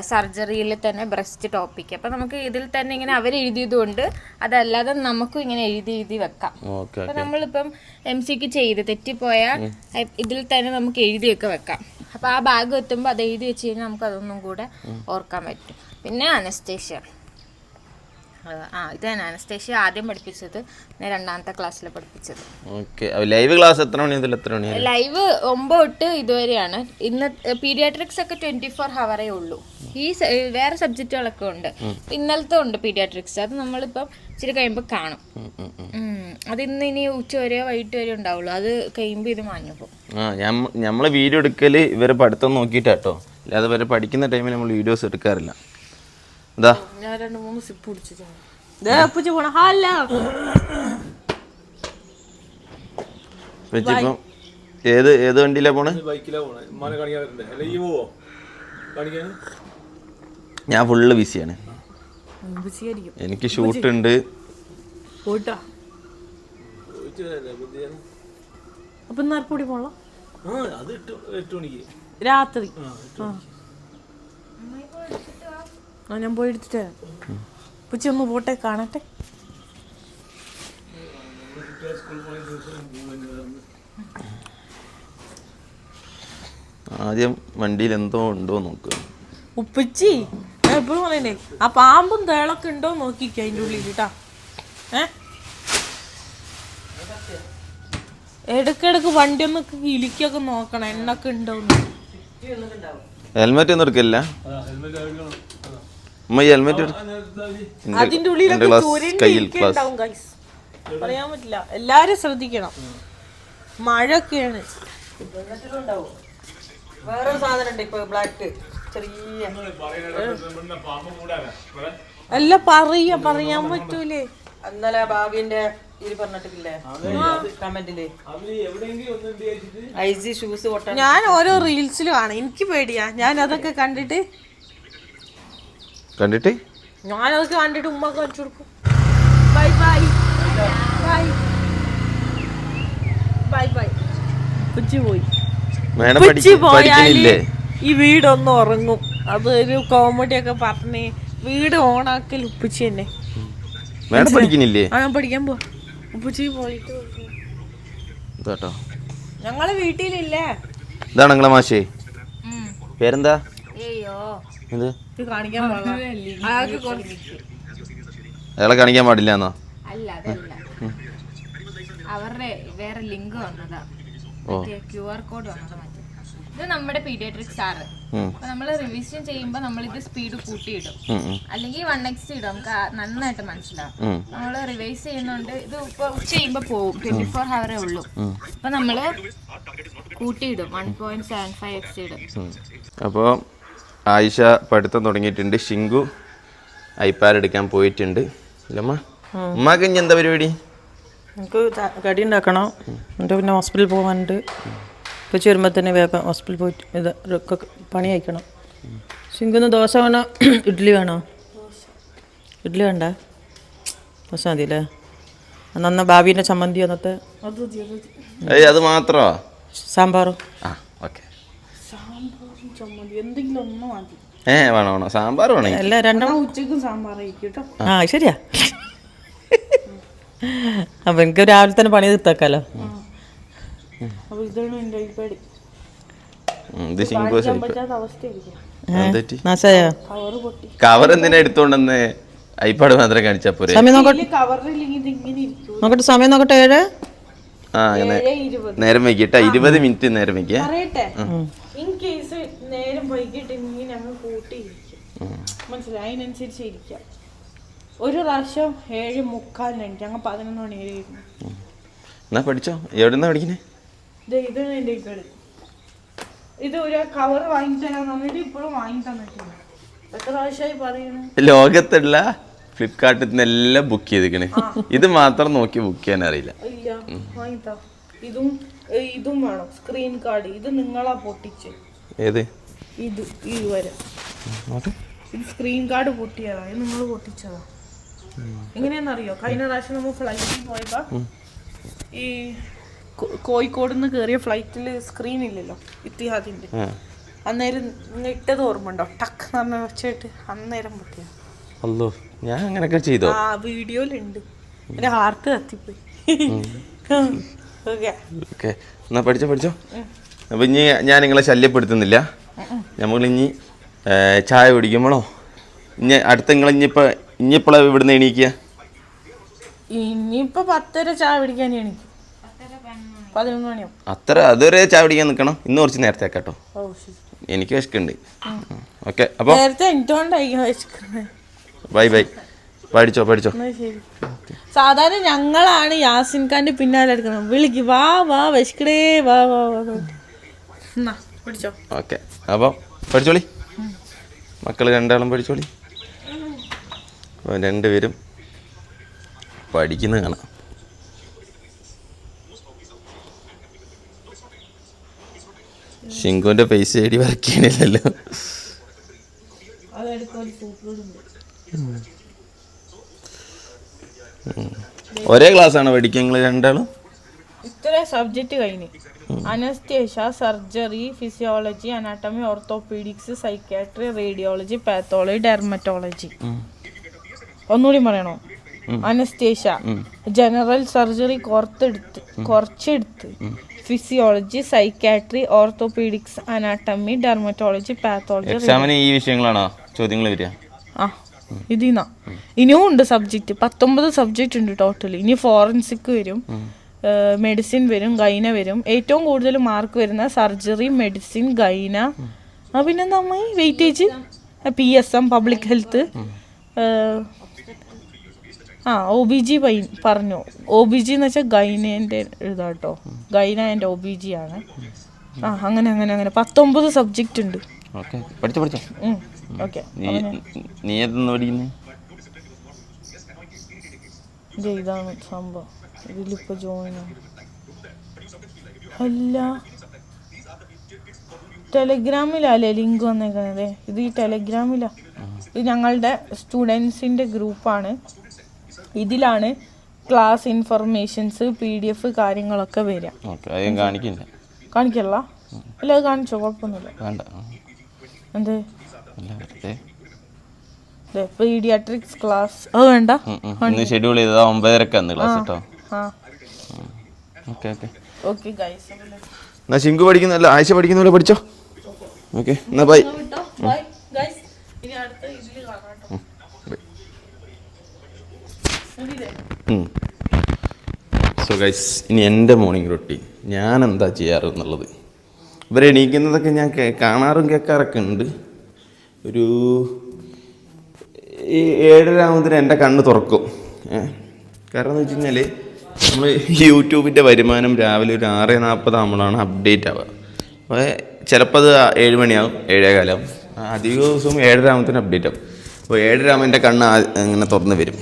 സർജറിയിൽ തന്നെ ബ്രസ്റ്റ് ടോപ്പിക്. അപ്പം നമുക്ക് ഇതിൽ തന്നെ ഇങ്ങനെ അവരെഴുതിയത് കൊണ്ട് അതല്ലാതെ നമുക്കും ഇങ്ങനെ എഴുതി വെക്കാം. അപ്പം നമ്മളിപ്പം MCQ ചെയ്ത് തെറ്റിപ്പോയാൽ ഇതിൽ തന്നെ നമുക്ക് എഴുതിയൊക്കെ വെക്കാം. അപ്പം ആ ഭാഗം എത്തുമ്പോൾ അത് എഴുതി വെച്ച് കഴിഞ്ഞാൽ നമുക്ക് അതൊന്നും കൂടെ ഓർക്കാൻ പറ്റും. പിന്നെ അനസ്തേഷ്യ, ഇത് തന്നെ അനസ്തേഷ്യ ആദ്യം പഠിപ്പിച്ചത്, പിന്നെ 2ാമത്തെ ക്ലാസ്സിൽ പഠിപ്പിച്ചത്. ലൈവ് ക്ലാസ് എത്ര മണി മുതൽ എത്ര മണി? ലൈവ് 9 തൊട്ട് ഇതുവരെയാണ്. ഇന്ന് പീഡിയാട്രിക്സ് ഒക്കെ 24 ഹവറേ ഉള്ളൂ. ഈ വേറെ സബ്ജക്റ്റുകളൊക്കെ ഉണ്ട്. ഇന്നലത്തെ ഉണ്ട് പീഡിയാട്രിക്സ്. അത് നമ്മളിപ്പം ഇച്ചിരി കഴിയുമ്പോൾ കാണും. അത് ഇനി ഉച്ച വരെ വൈകിട്ട് വരെ ഉണ്ടാവുള്ളൂ. അത് കഴിയുമ്പോൾ ഇത് മാഞ്ഞു പോകും. നമ്മള് വീഡിയോ എടുക്കല് ഇവരെ പഠിത്തം നോക്കിയിട്ടാട്ടോ, അല്ലാതെ ഇവരെ പഠിക്കുന്ന ടൈമിൽ നമ്മൾ വീഡിയോസ് എടുക്കാറില്ല. ഇതാ ഞാൻ 2-3 സിപ്പ് കുടിച്ചിട്ട് വെച്ചിപ്പം ഏത് വണ്ടിയിലാ പോണേ? ഞാൻ ഫുള്ള് ബിസിയാണ്. എനിക്ക് ഷൂട്ട് ഉണ്ട്. രാത്രി ഞാൻ പോയി എടുത്തിട്ട് ഉച്ച ഒന്ന് പോട്ടെ, കാണട്ടെ. ആദ്യം വണ്ടിയിൽ എന്തോ ഉണ്ടോ നോക്കുക. ഉപ്പച്ചി ഞാൻ എപ്പോഴും പറയുന്നേ, ആ പാമ്പും തേളൊക്കെ ഉണ്ടോ നോക്കിക്ക അതിൻ്റെ ഉള്ളിൽ കേട്ടാ. ഇടക്കിടക്ക് വണ്ടി ഒന്ന് ഇലിക്കൊക്കെ നോക്കണം, എണ്ണൊക്കെ ഉണ്ടോന്ന്. ഹെൽമെറ്റ് ഒന്നും എടുക്കില്ല. അതിന്റെ ഉള്ളിലൊക്കെ പറയാൻ പറ്റില്ല. എല്ലാരും ശ്രദ്ധിക്കണം, മഴയൊക്കെയാണ്. വേറൊരു സാധനം ഉണ്ട് ഇപ്പൊ, ബ്ലാക്ക് ചെറിയ അല്ല പറയാൻ പറ്റൂലേ. ഇന്നലെ ഭാവിന്റെ ഇത് പറഞ്ഞിട്ടില്ലേ കമന്റില്, ഐസി ഷൂസ് പൊട്ടാൻ. ഞാൻ ഓരോ റീൽസിലും ആണ്, എനിക്ക് പേടിയാ. ഞാൻ അതൊക്കെ കണ്ടിട്ട് ഉമ്മക്ക് കാണിച്ചു കൊടുക്കും. Bye bye bye bye bye. ഉപ്പച്ചി പോയാല് ഈ വീടൊന്നും ഉറങ്ങും. അത് ഒരു കോമഡി ഒക്കെ പറഞ്ഞ് വീട് ഓണാക്കൽ ഉപ്പച്ചി തന്നെ. ഞാൻ പഠിക്കാൻ പോവാ. ഉപ്പച്ചി പോയിട്ട് ഞങ്ങളെ വീട്ടിലില്ലേ. ഇതാണ് നിങ്ങളെ മാഷേ, പേരെന്താ? അയാളെ കാണിക്കാൻ പാടില്ലെന്നോ? അല്ല, അതല്ല, അവരുടെ വേറെ ലിങ്ക് വന്നതാ, QR കോഡ് വന്നതാ. ഇത് നമ്മുടെ പീഡിയാട്രിക്സ് സാറ്. അപ്പൊ നമ്മള് റിവിഷൻ ചെയ്യുമ്പോ നമ്മളിത് സ്പീഡ് കൂട്ടിയിടും, അല്ലെങ്കിൽ 1x ഇടും. നമുക്ക് നന്നായിട്ട് മനസ്സിലാവും. നമ്മള് റിവൈസ് ചെയ്യുന്നോണ്ട് ഇത് ഇപ്പൊ ഉച്ച ചെയ്യുമ്പോ പോവും. 24 ഹവറേ ഉള്ളൂ. അപ്പൊ നമ്മള് കൂട്ടിയിടും, 1.75x ഇടും. അപ്പോൾ ആയിഷ പഠിത്തം തുടങ്ങിയിട്ടുണ്ട്. ഷിങ്കു ഐപാഡ് എടുക്കാൻ പോയിട്ടുണ്ട്. ഇല്ലമ്മ, ഉമ്മാക്ക് ഇനി എന്താ പരിപാടി? നമുക്ക് കടി ഉണ്ടാക്കണം, എന്നിട്ട് പിന്നെ ഹോസ്പിറ്റലിൽ പോകാനുണ്ട്. ഉപ്പച്ചി വരുമ്പോൾ തന്നെ വേഗം ഹോസ്പിറ്റലിൽ പോയിട്ട് ഇത് പണി അയക്കണം. ഷിങ്കുന്ന് ദോശ വേണോ ഇഡ്ഡലി വേണോ? ഇഡ്ഡലി വേണ്ട, ദോശ മതി അല്ലേ? നന്ന ഭാവിൻ്റെ ചമ്മന്തി അന്നത്തെ അത് മാത്രമോ? സാമ്പാറും. വേണോ സാമ്പാർ? വേണോ? അല്ല, രണ്ടും ഉച്ചക്കും സാമ്പാർ കേട്ടോ. ശരിയാ. അപ്പൊ എനിക്ക് രാവിലെ തന്നെ പണി തീർത്താക്കാലോ. കവർ എന്തിനാ എടുത്തോണ്ടെന്ന് ഐപാഡ് മാത്രം കാണിച്ചാ പോരെ? നോക്കട്ടെ, സമയം നോക്കട്ടെ. 7 നേരം വൈകിട്ടാ, 20 മിനിറ്റ് നേരം വൈകിയാ. നേരം വൈകിട്ടെങ്കിൽ ഞങ്ങൾ കൂട്ടിയിരിക്കും, മനസ്സിലായി. അതിനനുസരിച്ച് ഇരിക്കാം. ഒരു പ്രാവശ്യം 7:45 ഞങ്ങൾ 11 മണി വരെ ഇരുന്നു. എന്നാ പഠിച്ചോ. എവിടെന്നാ പഠിക്കുന്നേ? ഇതാണ് എൻ്റെ ഇപ്പഴ്. ഇത് ഒരു കവർ വാങ്ങി തരാൻ പറഞ്ഞിട്ട് ഇപ്പോഴും വാങ്ങി തന്നിട്ടില്ല. എത്ര പ്രാവശ്യമായി പറയണേ. ലോകത്തുള്ള ഫ്ലിപ്കാർട്ടിൽ നിന്ന് എല്ലാം ബുക്ക് ചെയ്തിക്കണേ, ഇത് മാത്രം നോക്കി ബുക്ക് ചെയ്യാൻ അറിയില്ല. ഇല്ല, വാങ്ങിത്താ. ഇതും വേണം, സ്ക്രീൻ കാർഡ്. ഇത് നിങ്ങളാ പൊട്ടിച്ച്. ഏത്? ഇത് വരെ ഇത് സ്ക്രീൻ കാർഡ് പൊട്ടിയതാ. ഇത് നിങ്ങൾ പൊട്ടിച്ചതാ. എങ്ങനെയാണെന്നറിയോ? കഴിഞ്ഞ പ്രാവശ്യം നമ്മൾ ഫ്ലൈറ്റിൽ പോയപ്പോ ഈ കോഴിക്കോട് നിന്ന് കയറിയ ഫ്ലൈറ്റിൽ സ്ക്രീൻ ഇല്ലല്ലോ ഇത്തിഹാദിന്റെ, അന്നേരം ഇട്ടത് ഓർമ്മ ഉണ്ടോ? ടക്ക് എന്ന് പറഞ്ഞ വെച്ചിട്ട് അന്നേരം പൊട്ടിയ. അല്ലോ, ഞാൻ അങ്ങനെയൊക്കെ ചെയ്തോ? ആ വീഡിയോയിലുണ്ട്. എന്റെ ഹാർട്ട് കത്തിപ്പോയി. ഓക്കെ, എന്നാ പഠിച്ചോ. അപ്പൊ ഇനി ഞാൻ നിങ്ങളെ ശല്യപ്പെടുത്തുന്നില്ല. നമ്മളിനി ചായ കുടിക്കുമ്പോഴോ ഇനി അടുത്ത നിങ്ങൾ ഇനിയിപ്പോഴാ ഇവിടുന്ന് എണീക്കുക? ഇനിയിപ്പോ 10:30 ചായ പിടിക്കാൻ എണീക്കും. 11 മണിയാവും. അതുവരെ ചായ പിടിക്കാൻ നിൽക്കണം. ഇന്ന് കുറച്ച് നേരത്തെ കേട്ടോ, എനിക്ക് വിശക്കുണ്ട്. ഓക്കെ, അപ്പോൾ നേരത്തെ എനിക്കൊണ്ടായിരിക്കും വിശക്കുന്നത്. ബൈ. പഠിച്ചോ. സാധാരണ ഞങ്ങളാണ് യാസിൻ ഖാന്റെ പിന്നാലെ എടുക്കണം. വിളിക്ക്, വാ വിശക്കടേ, വാ. പിടിച്ചോ. ഓക്കെ, അപ്പോൾ പഠിച്ചോളി മക്കൾ, രണ്ടാളും പഠിച്ചോളി. അപ്പോൾ രണ്ടുപേരും പഠിക്കുന്നത് കാണാം. ഷിങ്കുവിൻ്റെ പൈസ എടി വർക്ക് ചെയ്യണില്ലല്ലോ. ഒരേ ക്ലാസ്സാണോ പഠിക്കുക നിങ്ങൾ രണ്ടാളും? ഇത്ര സബ്ജക്റ്റ് കഴിഞ്ഞു. Anaesthesia, surgery, physiology, anatomy, orthopaedics, psychiatry, radiology, pathology, dermatology. ഒന്നുകൂടി പറയണോ? അനസ്തേഷ്യ, ജനറൽ സർജറി കുറച്ചെടുത്ത്, physiology, psychiatry, orthopaedics, anatomy, dermatology, pathology. എക്സാമിന് ഈ വിഷയങ്ങളാണോ ചോദ്യങ്ങൾ വരിക? ആ, ഇതിന്നാ. ഇനിയും ഉണ്ട് സബ്ജക്റ്റ്. 19 സബ്ജക്റ്റ് ഉണ്ട് ടോട്ടൽ. ഇനി ഫോറൻസിക് വരും, മെഡിസിൻ വരും, ഗൈന വരും. ഏറ്റവും കൂടുതൽ മാർക്ക് വരുന്ന സർജറി, മെഡിസിൻ, ഗൈന. പിന്നെന്താ അമ്മായി weightage? PSM, public health. OBG പറഞ്ഞു. OBG എന്ന് വെച്ചാൽ ഗൈനേൻ്റെ ഇതാട്ടോ. ഗൈന ആൻഡ് OBG ആണ്. അങ്ങനെ 19 സബ്ജക്റ്റ് ഉണ്ട്. പഠിച്ചോ. ഓക്കെ, നീ ഏതെന്ന് പഠിക്കുന്നേ? ഇതാണ് സംഭവം. ഇതിലിപ്പോ ജോയിൻ അല്ല, ടെലഗ്രാമിലല്ലേ ലിങ്ക് വന്നേക്കുന്നത്? ഇത് ഈ ടെലഗ്രാമിലാ. ഇത് ഞങ്ങളുടെ സ്റ്റുഡൻസിന്റെ ഗ്രൂപ്പാണ്. ഇതിലാണ് ക്ലാസ് ഇൻഫർമേഷൻസ്, PDF കാര്യങ്ങളൊക്കെ വരിക. കാണിക്കല്ല? അല്ല, അത് കാണിച്ചോ, കുഴപ്പമൊന്നുമില്ല. എന്ത് പീഡിയാട്രിക്സ് ക്ലാസ് അത് വേണ്ട, ഷെഡ്യൂൾ ചെയ്തതാ 9:30 ക്ലാസ് കേട്ടോ. ഓക്കെ ഗൈസ്, എന്നാ ശിങ്കു പഠിക്കുന്നല്ല, ആയിഷ പഠിക്കുന്ന പോലെ പഠിച്ചോ. ഓക്കെ, എന്നാ ബൈ. ഇനി അടുത്ത ഇതിൽ കാണാം. സോ ഗൈസ്, ഇനി എൻ്റെ മോർണിംഗ് റൊട്ടീൻ ഞാൻ എന്താ ചെയ്യാറ് എന്നുള്ളത്. ഇവരെ എണീക്കുന്നതൊക്കെ ഞാൻ കാണാറും കേൾക്കാറൊക്കെ ഉണ്ട്. ഒരു 7:30 എൻ്റെ കണ്ണ് തുറക്കും. കാരണം എന്ന് വെച്ച് കഴിഞ്ഞാൽ നമ്മൾ യൂട്യൂബിൻ്റെ വരുമാനം രാവിലെ ഒരു 6:40 ആകുമ്പോഴാണ് അപ്ഡേറ്റ് ആവുക. അപ്പോൾ ചിലപ്പോൾ അത് 7 മണിയാവും, 7:15 ആവും. അധിക ദിവസവും 7:30 ആകുമ്പോഴത്തേന് അപ്ഡേറ്റ് ആവും. അപ്പോൾ 7:30 ആകുമ്പോൾ എൻ്റെ കണ്ണ് അങ്ങനെ തുറന്ന് വരും.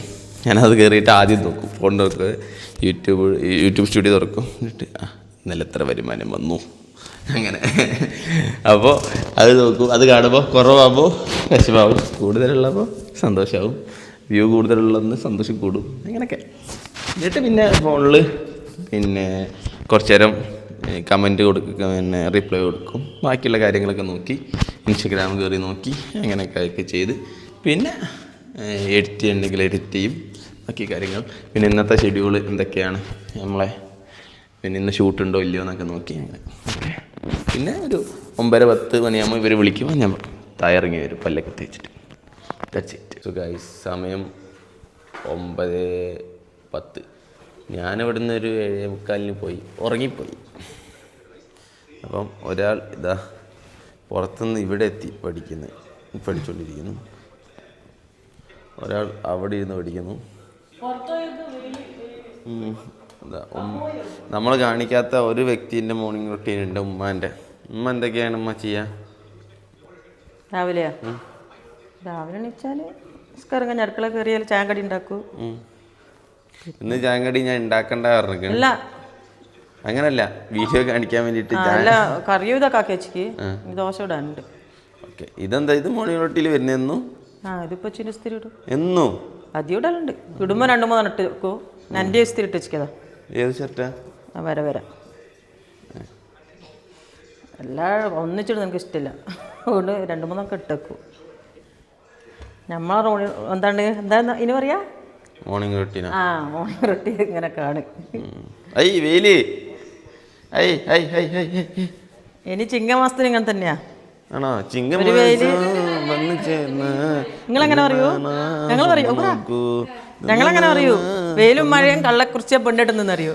ഞാനത് കയറിയിട്ട് ആദ്യം നോക്കും, ഫോൺ തുറക്കുക, യൂട്യൂബ് സ്റ്റുഡിയോ തുറക്കും, എന്നിട്ട് ഇന്നലെ എത്ര വരുമാനം വന്നു അങ്ങനെ. അപ്പോൾ അത് നോക്കും. അത് കാണുമ്പോൾ കുറവാകുമ്പോൾ വിഷമാവും, കൂടുതലുള്ളപ്പോൾ സന്തോഷമാവും. വ്യൂ കൂടുതലുള്ളതെന്ന് സന്തോഷം കൂടും, അങ്ങനെയൊക്കെ. എന്നിട്ട് പിന്നെ ഫോണിൽ കുറച്ച് നേരം കമൻറ്റ് കൊടുക്കുക, റിപ്ലൈ കൊടുക്കും. ബാക്കിയുള്ള കാര്യങ്ങളൊക്കെ നോക്കി ഇൻസ്റ്റഗ്രാം കയറി നോക്കി അങ്ങനെയൊക്കെ ചെയ്ത് പിന്നെ എഡിറ്റ് ചെയ്യണമെങ്കിൽ എഡിറ്റ് ചെയ്യും. ബാക്കി കാര്യങ്ങൾ പിന്നെ ഇന്നത്തെ ഷെഡ്യൂൾ എന്തൊക്കെയാണ്, നമ്മളെ ഇന്ന് ഷൂട്ടുണ്ടോ ഇല്ലയോ എന്നൊക്കെ നോക്കി അങ്ങനെ. പിന്നെ ഒരു 9:10 മണിയാകുമ്പോൾ ഇവർ വിളിക്കുമ്പോൾ ഞാൻ തയ്യാറങ്ങി വരും, പല്ലൊക്കെ തേച്ചിട്ട്. That's it. സോ ഗൈസ്, സമയം 9:10. ഞാനിവിടുന്ന് ഒരു 7:45 പോയി, ഉറങ്ങിപ്പോയി. അപ്പം ഒരാൾ ഇതാ പുറത്തുനിന്ന് ഇവിടെ എത്തി പഠിച്ചുകൊണ്ടിരിക്കുന്നു. ഒരാൾ അവിടെ ഇരുന്ന് പഠിക്കുന്നു. നമ്മൾ കാണിക്കാത്ത ഒരു വ്യക്തിൻ്റെ മോർണിംഗ് റൊട്ടീൻ ഉണ്ട്, ഉമ്മാൻ്റെ. ഉമ്മ എന്തൊക്കെയാണ് ഉമ്മ ചെയ്യുക രാവിലെയാ? രാവിലെ എണീച്ചാൽ നിസ്കാരം അടുക്കള കയറിയാൽ ചായക്കടി ഉണ്ടാക്കൂ. ഇന്ന് ചായക്കടി ഞാൻ ഉണ്ടാക്കണ്ട പറഞ്ഞിരിക്കണം. അല്ല, അങ്ങനല്ല, വീഡിയോ കാണിക്കാൻ വേണ്ടിയിട്ട് കറിയും ഇതൊക്കെ ആക്കി വെച്ചിക്ക്, ദോശ ഇടാനുണ്ട്. ഓക്കെ, ഇതെന്താ ഇത് മോർണിംഗ് റൊട്ടീനിൽ വരുന്നെന്നു? ഇതിപ്പോ ചിരി സ്ഥിരം ഇടും. എന്നോ? അധികം ഇടലുണ്ട്. ഇടുമ്പോൾ 2-3 ഇട്ട് വെക്കും. എൻ്റെ സ്ഥിരം ഇട്ട് വെച്ചതാ. ഏത് ഷർട്ടാ? വര എല്ലാം ഒന്നിച്ചിട്ട് എനിക്ക് ഇഷ്ടമില്ല. അതുകൊണ്ട് 2-3 ഇട്ടേക്കും. നമ്മളെ റോഡ് എന്താണ് ഇനി പറയാ മോർണിംഗ് റൊട്ടീന. ആ മോർണിംഗ് റൊട്ടീൻ ഇങ്ങനെ കാണും. ഐ വെയില് ഇനി ചിങ്ങമാസത്തിന് ഇങ്ങനെ തന്നെയാ ആണോ? ചിങ്ങം വന്ന് ചേർന്ന് നിങ്ങളെങ്ങനെ പറയൂ? ഞങ്ങൾ പറയൂ ഞങ്ങളെങ്ങനെ പറയൂ? വെയിലും മഴയും കള്ളക്കുറിച്ച പെണ്ണിട്ടുന്നറിയോ?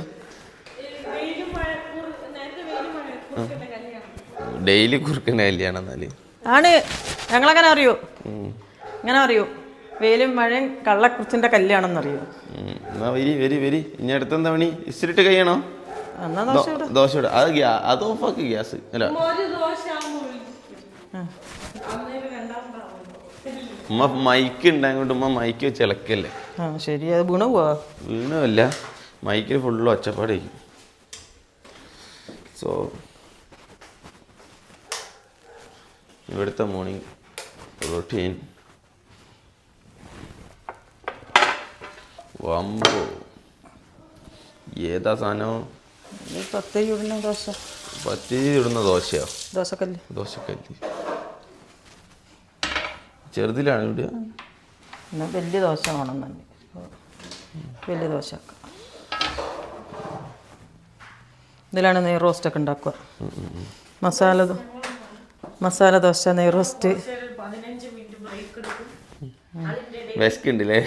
ഡെയിലി കുറുക്കൻ്റെ കല്യാണം എന്നാല് ആണ്. ഞങ്ങളങ്ങനെ അറിയൂ. ഇങ്ങനെ അറിയൂ, വെയിലും മഴയും കള്ളക്കുറിച്ചിന്റെ കല്യാണം എന്നറിയോ? എന്നാ വരി ഇനി അടുത്തെന്താ പണി? ഇസ്തിരിട്ട് കഴിയണോ? എന്നാ ദോശ ഇടുക. അത് ഓഫാക്ക് ഗ്യാസ്. അല്ല ഉമ്മ മൈക്ക് ഉണ്ടായതുകൊണ്ട് ഉമ്മ മൈക്ക് വെച്ച് ഇളക്കല്ലേ. ആ ശരി, അത് വീണു പോവാ? വീണുമല്ല, മൈക്കിൽ ഫുള്ള് ഒച്ചപ്പാടായിരിക്കും. സോ ഇവിടുത്തെ മോർണിംഗ് റൊട്ടീൻ വമ്പോ. ഏതാ സാധനം? പത്തിരി ഇടുന്ന ദോശ. പത്തിരി ഇടുന്ന ദോശയോ? ദോശക്കല്ല്. ദോശക്കല്ല് ചെറുതിലാണ് ഇടുക. എന്നാൽ വലിയ ദോശ വേണം തന്നെ. വലിയ ദോശ ഇതിലാണ് നെയ് റോസ്റ്റൊക്കെ ഉണ്ടാക്കുക. മസാല ദോശ, നെയ് റോസ്റ്റ്. 15 മിനിറ്റ് ബ്രേക്ക് എടുക്കും. വിശക്കുണ്ടല്ലേ?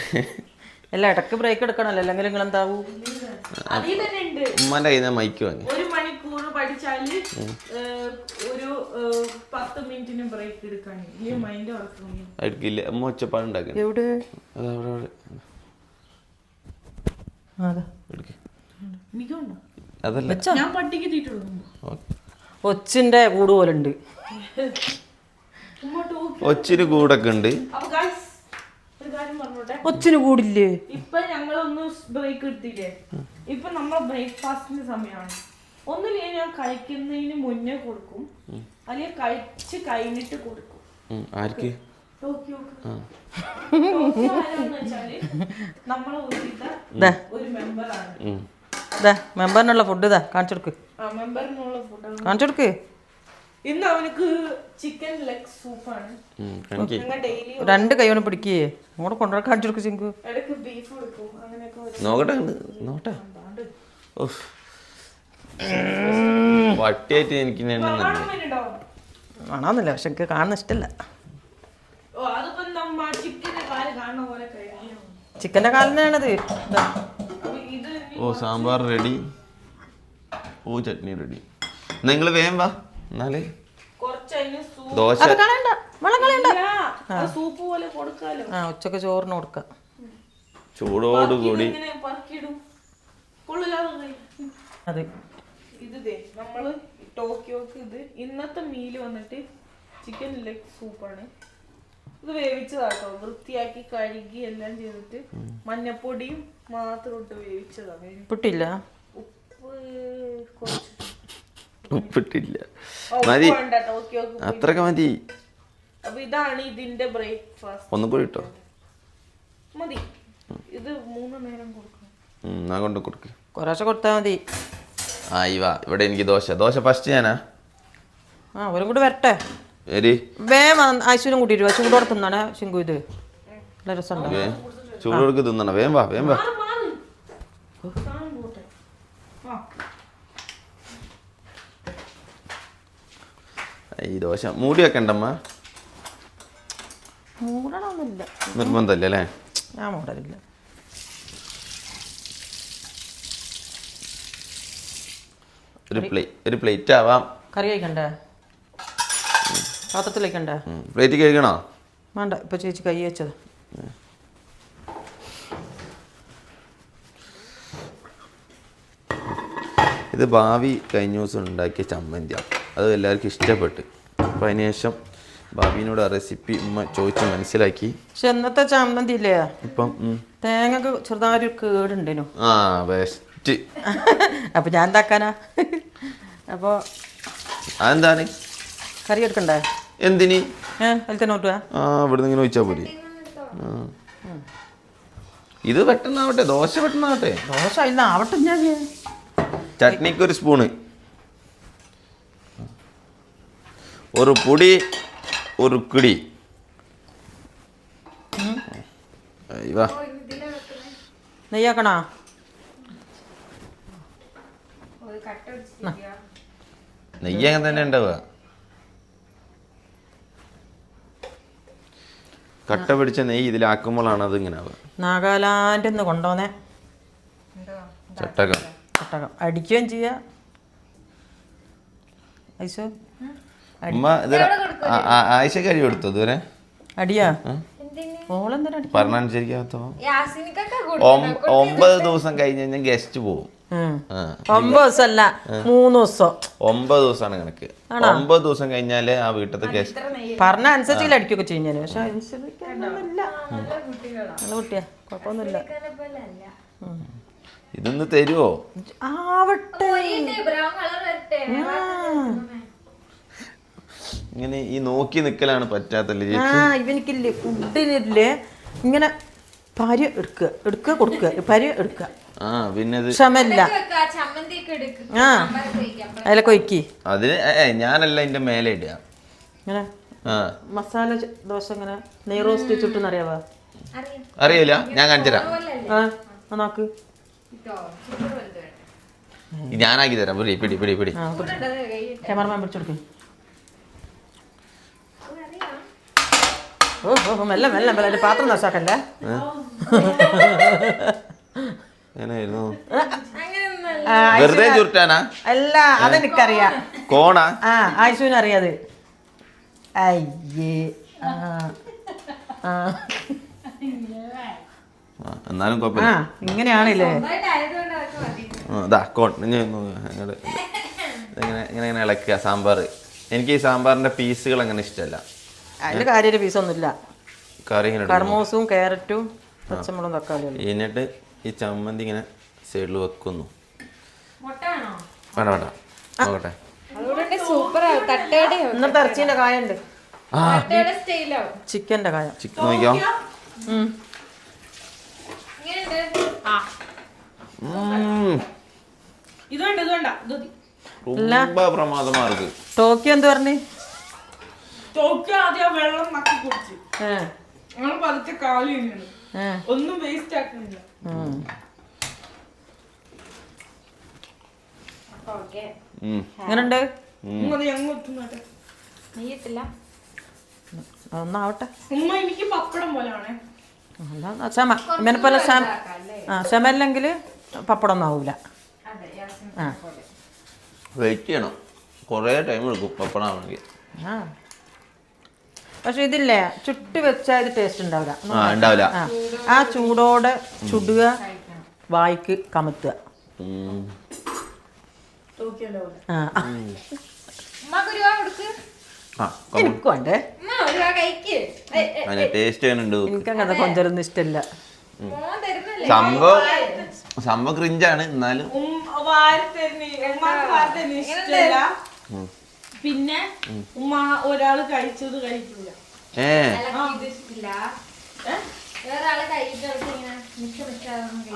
അല്ല, ഇടയ്ക്ക് ബ്രേക്ക് എടുക്കണമല്ലോ, അല്ലെങ്കിൽ നിങ്ങൾ എന്താവും? ഉമ്മാൻ്റെ കയ്യിൽ നിന്ന് മൈക്ക് വാങ്ങി 1 മണിക്കൂർ പഠിച്ചാല് ഒരു 10 മിനിറ്റിന് ബ്രേക്ക് എടുക്കാൻ മൈൻഡ് വർക്ക് എടുക്കില്ല. അമ്മ ഒച്ചപ്പാടുണ്ടാക്കി. എവിടെ? അതല്ല, ഞാൻ പട്ടിക്ക് തീറ്റുള്ളൂ. ഒച്ചിന്റെ കൂട് പോലെ ഉണ്ട്. ഒച്ചിന് കൂടൊക്കെ ഉണ്ട്. ഒച്ചിന് കൂടില്ലേ? ഇപ്പൊ ഞങ്ങളൊന്ന് ബ്രേക്ക് എടുത്തില്ലേ, ഇപ്പൊ നമ്മളെ ബ്രേക്ക്ഫാസ്റ്റിന്റെ സമയമാണ്. ഒന്നുമില്ല, ഞാൻ കഴിക്കുന്നതിന് മുന്നേ കൊടുക്കും, അല്ലെങ്കിൽ കഴിച്ച് കഴിഞ്ഞിട്ട് കൊടുക്കും. ആർക്ക്? നമ്മളെ ഒരു മെമ്പറാണ്. മെമ്പറിനുള്ള ഫുഡ് കാണിച്ചു കൊടുക്ക്. മെമ്പറിനുള്ള ഫുഡ് കാണിച്ചു കൊടുക്ക്. ഇന്ന് അവനക്ക് ചിക്കൻ ലെഗ് സൂപ്പാണ്. 2 കൈ കൊണ്ട് പിടിക്കേ അങ്ങോട്ട് കൊണ്ടുപോയി കാണിച്ചു കൊടുക്ക്. ചിങ്കു ഇടയ്ക്ക് ബീഫ് കൊടുക്കും. അങ്ങനെയൊക്കെ നോക്കട്ടെ. പട്ടിയായിട്ട് എനിക്ക് കാണാന്നില്ല, പക്ഷെ എനിക്ക് കാണുന്ന ഇഷ്ടമല്ല. ചിക്കൻ്റെ കാലിനാണത്. Sambar ready, chutney ready. നിങ്ങൾ വേഗം വാ. എന്നാല് ദോശ സൂപ്പ് പോലെ കൊടുക്കാലോ. ഉച്ചക്ക് ചോറിന് കൊടുക്കാം. ചൂടോടുകൂടി അതെ. ഇത് നമ്മള് ടോക്കിയോക്ക് ഇന്നത്തെ മീല് വന്നിട്ട് ചിക്കൻ ലെഗ് സൂപ്പാണ്. ഇത് വേവിച്ചതാട്ടോ, വൃത്തിയാക്കി കഴുകി എല്ലാം ചെയ്തിട്ട് മഞ്ഞപ്പൊടിയും മാത്രം ഇട്ട് വേവിച്ചതാണ്. ഉപ്പിട്ടില്ല? ഉപ്പിട്ടില്ല. മതി, അത്രയൊക്കെ മതി. അപ്പൊ ഇതാണ് ഇതിന്റെ ബ്രേക്ക്ഫാസ്റ്റ്. ഒന്നും കൂടി ഇട്ടോ മതി. ഇത് 3 നേരം കൊടുക്കണം. ഞാൻ കൊണ്ട് കൊടുക്ക്. കുറേശ്ശെ കൊടുത്താൽ മതി. ഇവിടെ എനിക്ക് ദോശ ഫസ്റ്റ് ഞാനാ. അവരും കൂടി വരട്ടെ. വേഗം ആശുവിനും കൂട്ടിയിട്ട് ചൂടോടെ തിന്നാണ് ശിങ്കു. ഇത് നല്ല രസമുണ്ടോ? ചൂടോടുക്ക് തിന്നണം. വേഗം വാ. ഈ ദോശ മൂടി വെക്കണ്ടമ്മ? മൂടണമൊന്നുമില്ല, നിർബന്ധമല്ല അല്ലേ? ഞാൻ മൂടലില്ല. ഒരു പ്ലേറ്റ് ആവാം. കറി കഴിക്കണ്ടേ? പാത്രത്തിൽ വയ്ക്കണ്ടേ? പ്ലേറ്റ് കഴിക്കണോ? വേണ്ട, ഇപ്പൊ ചേച്ചി കൈ വെച്ചത്. ഇത് ഭാവി കഴിഞ്ഞ ദിവസം ഉണ്ടാക്കിയ ചമ്മന്തിയാണ്. അത് എല്ലാവർക്കും ഇഷ്ടപ്പെട്ട്. അപ്പം അതിന് ശേഷം ഭാവിനോട് ആ റെസിപ്പി ഉമ്മ ചോദിച്ച് മനസ്സിലാക്കി. പക്ഷെ ഇന്നത്തെ ചമ്മന്തി ഇല്ലേ, ഇപ്പം തേങ്ങക്ക് ചെറുതായൊരു കേടുണ്ടേനു. ബെസ്റ്റ്. അപ്പൊ ഞാൻ എന്താക്കാനാ? അപ്പൊ അതെന്താണ്? കറി എടുക്കണ്ടേ? എന്തിന്? അതിൽ തന്നെ ഓട്ടുക. ഇവിടെ നിന്ന് ഇങ്ങനെ ചോദിച്ചാൽ പോലെ. ഇത് പെട്ടെന്നാവട്ടെ, ദോശ പെട്ടെന്നാവട്ടെ. ദോശ ഇല്ല ആവട്ടെ. ഞാൻ ചട്നിക്ക് 1 സ്പൂണ്. ഒരു പൊടി ഒരു കുടി. വാ നെയ്യാക്കണോ? നെയ്യ് അങ്ങനെ തന്നെ ഉണ്ടാവുക. കട്ട പിടിച്ച നെയ്യ് ഇതിലാക്കുമ്പോഴാണ് അത് ഇങ്ങനെ ആവുക. നാഗാലാൻഡിൽ നിന്ന് കൊണ്ടുവന്നേ ചട്ടകം. ചട്ടകം അടിക്കുകയും ചെയ്യാം. ഐസോ ഉമ്മ ഇത് ആഴ്ചക്ക് അരി കൊടുത്തു ഇതുവരെ അടിയാ ഓളെന്തിനാ പറഞ്ഞനുസരിക്കാത്തോ? യാസിനിക്കൊക്കെ 9 ദിവസം കഴിഞ്ഞ് കഴിഞ്ഞാൽ ഗസ്റ്റ് പോകും. 9 ദിവസമല്ല 3 ദിവസം. 9 ദിവസമാണ് കണക്ക്. 9 ദിവസം കഴിഞ്ഞാല് ആ വീട്ടിലത്തെ ഗസ്റ്റ് പറഞ്ഞ അനുസരിച്ച് അടിക്കുകയൊക്കെ ചെയ്യും ഞാൻ. പക്ഷെ അനുസരിക്കാനൊന്നുമില്ല. നല്ല കുട്ടിയാ, കുഴപ്പമൊന്നുമില്ല. ഇതൊന്ന് തരുവോ? ആവട്ടെ. ഇങ്ങനെ ഈ നോക്കി നിക്കലാണ് പറ്റാത്തല്ലേ ആ ഇവനിക്കില്ലേ ഫുഡിനില്ലേ ഇങ്ങനെ പരി എടുക്കുക കൊടുക്കുക പരി എടുക്കുക. ആ പിന്നെ ക്ഷമല്ല. ആ അതിലൊക്കെ ഒയ്ക്കി അതിന് ഞാനല്ല അതിന്റെ മേലെ ഇടുക. ഇങ്ങനെ മസാല ദോശ ഇങ്ങനെ നെയ് റോസ്റ്റ് ചുട്ടെന്നറിയാവോ? അറിയില്ല, ഞാൻ കാണിച്ചുതരാം. ആ നോക്ക്, ഞാനാക്കി തരാം. പിടി പിടി പിടി പിടി. ക്യാമറമാൻ പിടിച്ചെടുക്കും. ഓ മെല്ലെ മെല്ലെ മെല്ലെ എൻ്റെ പാത്രം നശാക്കല്ലേ. എങ്ങനെയായിരുന്നു? വെറുതെ ചുരുട്ടാനാ? അല്ല, അതെനിക്കറിയാം. കോണാ? ആ ആയിഷുവിന് അറിയാത്. അയ്യേ എന്നാലും കുഴപ്പമില്ല. ഇങ്ങനെയാണല്ലേ? ഇതാ കോൺ. ഇങ്ങനെ ഇങ്ങനെ ഇളക്കുക സാമ്പാർ. എനിക്ക് ഈ സാമ്പാറിന്റെ പീസുകൾ അങ്ങനെ ഇഷ്ടമല്ല. അതിന്റെ കാര്യ പീസൊന്നുമില്ല. കറി ഇങ്ങനെ കർമൂസും ക്യാരറ്റും പച്ചമുളകും തക്കാളിയും. എന്നിട്ട് ഈ ചമ്മന്തി ഇങ്ങനെ സൈഡിൽ വെക്കുന്നു. വേണ്ട വേണ്ട നോക്കട്ടെ. ഇന്നത്തെ ഇറച്ചീന്റെ കായുണ്ട്. ചിക്കന്റെ കായ. ചിക്കൻ നോക്കിയോ? പ്രമാദമാർക്ക്. ടോക്കിയോ എന്ത് പറഞ്ഞു? വെള്ളം നക്കി കുടിച്ച് ഞങ്ങൾ പതുക്കെ കാലി ഒന്നും വേസ്റ്റ് ആക്കുന്നില്ല. എങ്ങനുണ്ട്? ഒന്നാവട്ടെ. ഉമ്മ എനിക്ക് പപ്പടം പോലെയാണേ. ക്ഷമ ഇവനെ പോലെ ക്ഷമല്ലെങ്കിൽ പപ്പടം ഒന്നും ആവൂല. വെയിറ്റ് ചെയ്യണം, കുറേ ടൈം എടുക്കും പപ്പടം ആവണമെങ്കിൽ. പക്ഷെ ഇതില്ലേ ചുട്ട് വെച്ചാൽ ഇത് ടേസ്റ്റ് ഉണ്ടാവില്ല. ഉണ്ടാവില്ല. ആ ചൂടോടെ ചുടുക, വായിക്ക് കമത്തുക. എനിക്കും വേണ്ടേ? എനിക്കങ്ങനെ കൊഞ്ചലൊന്നും ഇഷ്ടമില്ല. സംഭവം ക്രിഞ്ചാണ്, എന്നാലും പിന്നെ ഉമ്മ ഒരാള് കഴിച്ചത് കഴിക്കില്ല.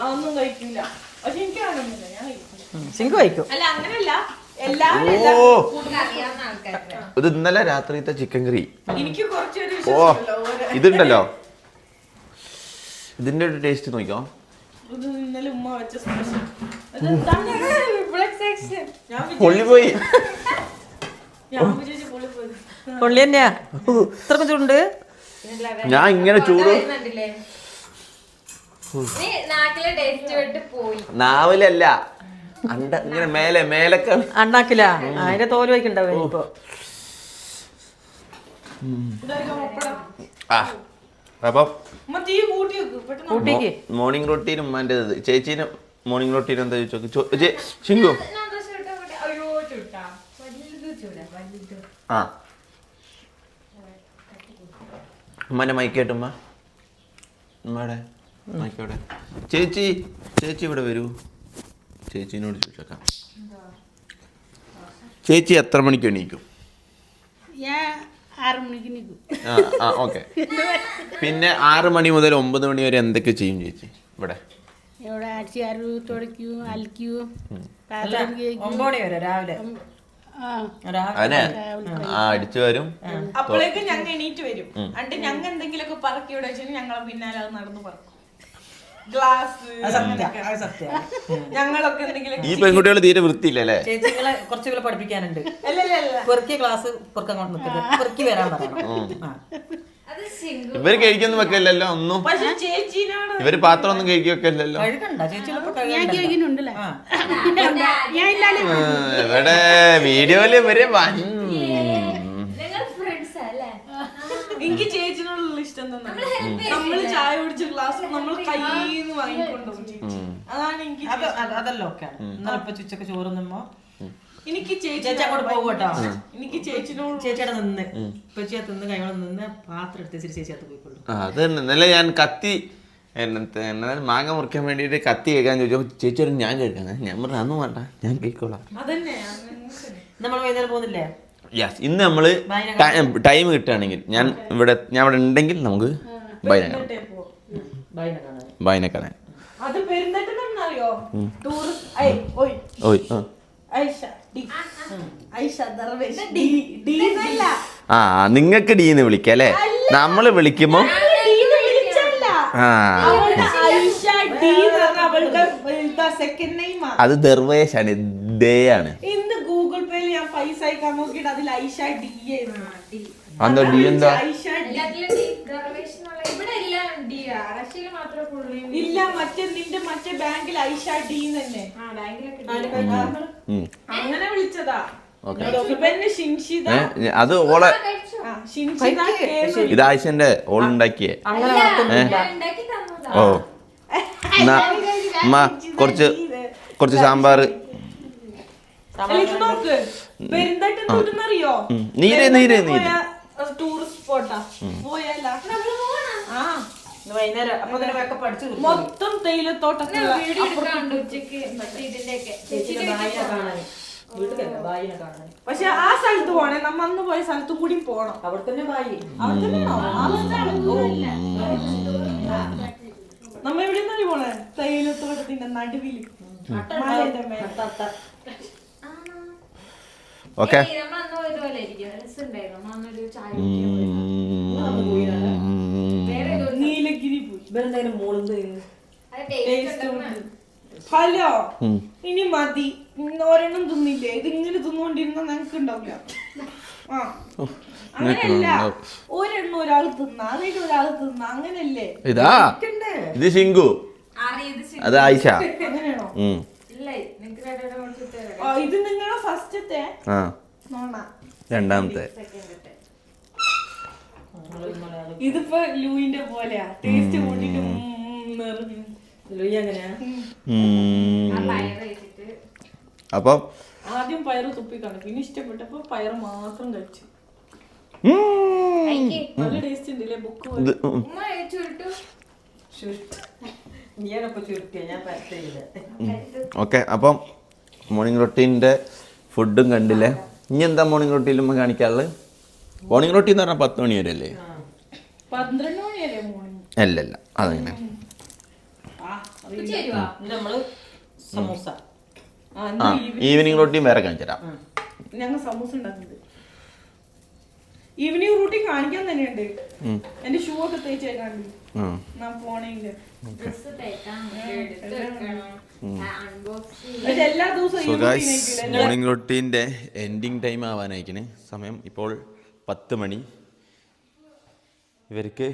അതൊന്നും കഴിക്കില്ല. പക്ഷെ എനിക്ക് കാണുന്നില്ല, ഞാൻ സിങ്ക് കഴിക്കും. അല്ല അങ്ങനല്ല, എല്ലാവരും ഇത് ഇന്നലെ രാത്രിത്തെ ചിക്കൻ കറി. എനിക്ക് കുറച്ചൊരു ഇതുണ്ടല്ലോ, ഇതിന്റെ ഒരു ടേസ്റ്റ് നോക്കിക്കോ. ഇന്നലെ ഉമ്മ വെച്ച സ്പെഷ്യൽ പൊള്ളിപ്പോയി. പൊള്ളി തന്നെയാ. ഇത്രക്കും ചൂടുണ്ട്. ഞാൻ ഇങ്ങനെ ചൂട് നാവിലല്ല, ഇങ്ങനെ മേലെ മേലൊക്കെ അണ്ണാക്കില്ല. അതിന്റെ തോല് വയ്ക്കുണ്ടാവും ഇപ്പൊ. മോർണിംഗ് റൊട്ടീനും ഉമ്മാൻ്റെത്. ചേച്ചീനും മോർണിംഗ് റൊട്ടീനും എന്താ ചോദിച്ചോ ശിങ്കു? ആ ഉമ്മാൻ്റെ മൈക്കേട്ട്. ഉമ്മയുടെ മൈക്കോടെ. ചേച്ചി ഇവിടെ വരൂ. ചേച്ചീനോട് ചോദിച്ചേക്കാം. ചേച്ചി എത്ര മണിക്ക് എണീക്കും? 6 മണിക്ക് എണീക്കും. ഓക്കെ. പിന്നെ 6 മണി മുതൽ 9 മണി വരെ എന്തൊക്കെ ചെയ്യും ചേച്ചി ഇവിടെ? ഇവിടെ അടിച്ചാറ്, തുടയ്ക്കൂ, അലക്കൂ, 9 മണി വരെ രാവിലെ. അതെ അടിച്ചു വരും. അപ്പോഴേക്കും ഞങ്ങൾ എണീറ്റ് വരും. എന്നിട്ട് ഞങ്ങൾ എന്തെങ്കിലുമൊക്കെ പറക്കി ഇവിടെ വെച്ചാൽ ഞങ്ങളെ പിന്നാലെ അത് നടന്ന് പറക്കും. ഗ്ലാസ് ഞങ്ങളൊക്കെ എന്തെങ്കിലും. ഈ പെൺകുട്ടികൾ തീരെ വൃത്തിയില്ലല്ലേ? ചേച്ചികളെ കുറച്ചുകൂടെ പഠിപ്പിക്കാനുണ്ട്. പെറുക്കിയ ക്ലാസ് പെറുക്കാൻ കൊണ്ട് നിൽക്കുന്നത്, പെറുക്കി വരാൻ പറയണം. ഇവര് കഴിക്കൊന്നും വെക്കില്ലല്ലോ ഒന്നും. പക്ഷെ ചേച്ചീനോട് ഇവര് പാത്രം ഒന്നും കഴിക്കൊക്കെയല്ലോ. കഴുകണ്ട ചേച്ചികളൊക്കെ ഇവിടെ വീഡിയോയില് ഇവര് എനിക്ക് ചേച്ചിനോടുള്ള ഇഷ്ടം തന്നെ. നമ്മള് ചായ കുടിച്ച ഗ്ലാസ് നമ്മൾ കയ്യിന്ന് വാങ്ങിക്കൊണ്ടുപോകും ചേച്ചി. അതാണ് എനിക്ക് അതല്ലോ ഒക്കെ. ഇന്നലെ ഇപ്പൊ ഉച്ചക്ക് ചോറ് നിന്നോ എനിക്ക് ചേച്ചി അങ്ങോട്ട് പോകും കേട്ടോ. എനിക്ക് ചേച്ചിനോട് ചേച്ചിയുടെ നിന്ന് ചേച്ചിയെ തിന്ന് കൈയോടെ നിന്ന് പാത്രം എടുത്ത് ചേച്ചി അകത്ത് പോയിക്കൊള്ളു. അത് ഇന്നലെ ഞാൻ കത്തി മാങ്ങ മുറിക്കാൻ വേണ്ടിട്ട് കത്തി കഴിക്കാൻ ചോദിച്ചപ്പോ ചേച്ചി ഒരു ഞാൻ കഴിക്കാൻ. ഞാൻ പറഞ്ഞു അതൊന്നും വേണ്ട, ഞാൻ കഴിക്കോളാം. അതന്നെ നമ്മൾ വൈകുന്നേരം പോകുന്നില്ലേ? യെസ്, ഇന്ന് നമ്മള് ടൈം കിട്ടുകയാണെങ്കിൽ ഞാൻ ഇവിടെ ഉണ്ടെങ്കിൽ നമുക്ക് ബൈനെ കാണാൻ. അത് പെരുന്തട്ടറിയോ? ആ നിങ്ങൾക്ക് ഡീന്ന് വിളിക്കാം അല്ലേ? നമ്മള് വിളിക്കുമ്പോ അത് ദർവേഷാണ്, ദേ ആണ്. ഇന്ന് ഗൂഗിൾ പേയിൽ ഞാൻ പൈസ അയക്കാൻ നോക്കിയിട്ട് അതിൽ ഐഷ ഡി എന്താ ഡി? എന്താ ഇല്ല, മറ്റേ നിന്റെ മറ്റേ ബാങ്കിൽ ഐഷ ഡി തന്നെ അങ്ങനെ വിളിച്ചതാ. അത് ഓളെ ഇത് ആയിഷന്റെ ഓളുണ്ടാക്കിയേ. ഓ എന്നാ അമ്മ കുറച്ച് സാമ്പാർ. പെരുന്തട്ടറിയോ? നീര് ടൂറിസ്റ്റ് സ്പോട്ടാ. പോയല്ല വൈകുന്നേരം അപ്പൊ പഠിച്ചു മൊത്തം തേയിലത്തോട്ടൊക്കെ. പക്ഷെ ആ സ്ഥലത്ത് പോണേ, നമ്മ അന്ന് പോയ സ്ഥലത്തും കൂടി പോണം. അവിടെ തന്നെ ബായി. നമ്മ എവിടെ നിന്നാണ് പോണേ? തേയിലത്തോട്ടത്തിന്റെ നടുവില് മലയുടെ മേലെ. ഓക്കെ നീലഗിരി പോയി. ഹലോ, ഇനി മതി. ഒരെണ്ണം തിന്നില്ലേ? ഇതിങ്ങനെ തിന്നുകൊണ്ടിരുന്ന ഞങ്ങക്ക് ഉണ്ടാവില്ല. ആ അങ്ങനെയല്ല, ഒരെണ്ണം ഒരാൾ തിന്ന, അതിന് ഒരാൾ തിന്ന, അങ്ങനല്ലേ? ഇതാ ഇത് ശിങ്കു, അത് ആയിഷ. അങ്ങനെയാണോ? ഇത് നിങ്ങളെ ഫസ്റ്റത്തെ രണ്ടാമത്തെ. ഇതിപ്പോ ലൂയിന്റെ പോലെയാ, ടേസ്റ്റ് കൂട്ടിട്ട് അപ്പം ആദ്യം പയറ് തുപ്പിക്കാണ്, പിന്നെ ഇഷ്ടപ്പെട്ടപ്പോ പയറ് മാത്രം കഴിച്ചു. നല്ല ടേസ്റ്റ് ഉണ്ടല്ലേ? Book okay. അപ്പം മോർണിംഗ് റൊട്ടീൻ്റെ ഫുഡും കണ്ടില്ലേ? ഇനി എന്താ മോർണിംഗ് റൊട്ടീലും കാണിക്കാറുള്ളത്? മോർണിംഗ് റൊട്ടീൻ എന്ന് പറഞ്ഞാൽ 10 മണി വരെ അല്ലേ? 12 മണിയല്ലേ മോർണിംഗ്? അല്ലല്ല, അതങ്ങനെ സമൂസ. ഈവനിങ് റൊട്ടീൻ വേറെ കാണിച്ചു തരാം. ഞങ്ങൾ സമൂസ ഉണ്ടാക്കുന്നത് ഈവനിങ് റൂട്ടീൻ കാണിക്കാൻ തന്നെയുണ്ട്. എന്റെ ഷൂ ഒക്കെ തേച്ചേക്കാണ്ട് പോണെങ്കിൽ എല്ലാ ദിവസവും. മോർണിംഗ് റൊട്ടീൻ്റെ എൻഡിങ് ടൈം ആവാനായിക്കണ്. സമയം ഇപ്പോൾ 10 മണി. ഇവർക്ക്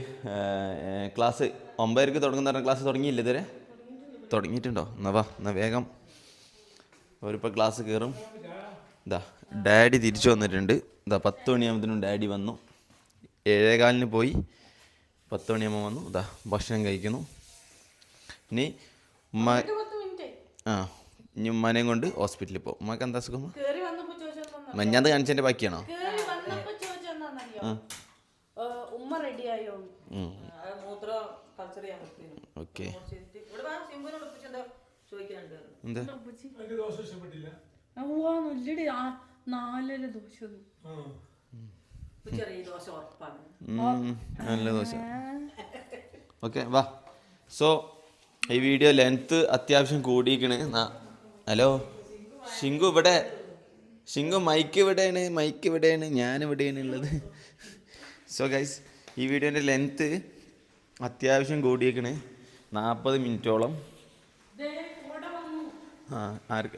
ക്ലാസ് 9:00 തുടങ്ങുന്ന ക്ലാസ് തുടങ്ങിയില്ല ഇതുവരെ? തുടങ്ങിയിട്ടുണ്ടോ? എന്നാ വേഗം അവരിപ്പോൾ ക്ലാസ് കയറും. ഇതാ ഡാഡി തിരിച്ചു വന്നിട്ടുണ്ട്. ഇതാ 10 മണിയാകുമ്പോഴത്തേനും ഡാഡി വന്നു. 7:15 പോയി, 10 മണിയാകുമ്പോൾ വന്നു. ഇതാ ഭക്ഷണം കഴിക്കുന്നു. ഇനി ഇനി ഉമ്മാനെയും കൊണ്ട് ഹോസ്പിറ്റലിൽ പോകും. ഉമ്മക്ക് എന്താ സുഖം? മഞ്ഞാത് കാണിച്ചതിൻ്റെ ബാക്കിയാണോ? ഉമ്മ റെഡിയായോ? ഓക്കെ. എന്താ 4 ദോശ നല്ല ദോശ. ഓക്കെ വാ. സോ ഈ വീഡിയോ ലെങ്ത്ത് അത്യാവശ്യം കൂടിയിരിക്കണ്. ഹലോ ശിങ്കു, ഇവിടെ ഷിങ്കു മൈക്ക് ഇവിടെയാണ് ഞാൻ ഇവിടെയാണ് ഉള്ളത്. സോ ഗൈസ്, ഈ വീഡിയോൻ്റെ ലെങ്ത്ത് അത്യാവശ്യം കൂടിയേക്കണ് 40 മിനിറ്റോളം.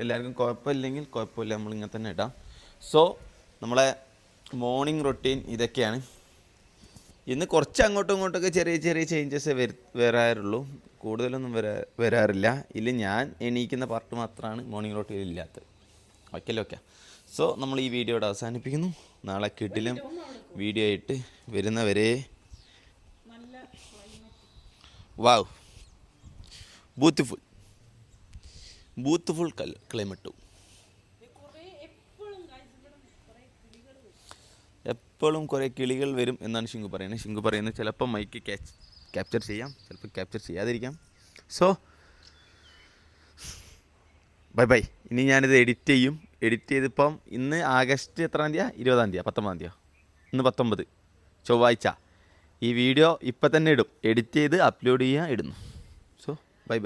എല്ലാവർക്കും കുഴപ്പമില്ലെങ്കിൽ കുഴപ്പമില്ല, നമ്മളിങ്ങനെ തന്നെ ഇടാം. സോ നമ്മളെ മോർണിംഗ് റൊട്ടീൻ ഇതൊക്കെയാണ്. ഇന്ന് കുറച്ച് അങ്ങോട്ടും ഇങ്ങോട്ടൊക്കെ ചെറിയ ചെറിയ ചേഞ്ചസ് വരാറുള്ളൂ, കൂടുതലൊന്നും വരാറില്ല. ഇതിൽ ഞാൻ എണീക്കുന്ന പാർട്ട് മാത്രമാണ് മോർണിംഗ് റൊട്ടീൻ ഇല്ലാത്തത്. ഓക്കെ. സോ നമ്മൾ ഈ വീഡിയോയുടെ അവസാനിപ്പിക്കുന്നു. നാളെ കിടിലം വീഡിയോ ആയിട്ട് വരുന്നവരെ വാവ്, ബ്യൂട്ടിഫുൾ ക്ലൈമറ്റും എപ്പോഴും കുറേ കിളികൾ വരും എന്നാണ് ഷിങ്കു പറയുന്നത്. ഷിങ്കു പറയുന്നത് ചിലപ്പോൾ മൈക്ക് ക്യാപ്ചർ ചെയ്യാം, ചിലപ്പോൾ ക്യാപ്ചർ ചെയ്യാതിരിക്കാം. So by. ഇനി ഞാനിത് എഡിറ്റ് ചെയ്തിപ്പം ഇന്ന് ആഗസ്റ്റ് എത്രാം തീയതി? 20-ാം തീയതി, 19-ാം തീയതി. ഇന്ന് 19, ചൊവ്വാഴ്ച. ഈ വീഡിയോ ഇപ്പം തന്നെ ഇടും, എഡിറ്റ് ചെയ്ത് അപ്ലോഡ് ചെയ്യാൻ ഇടുന്നു. So by.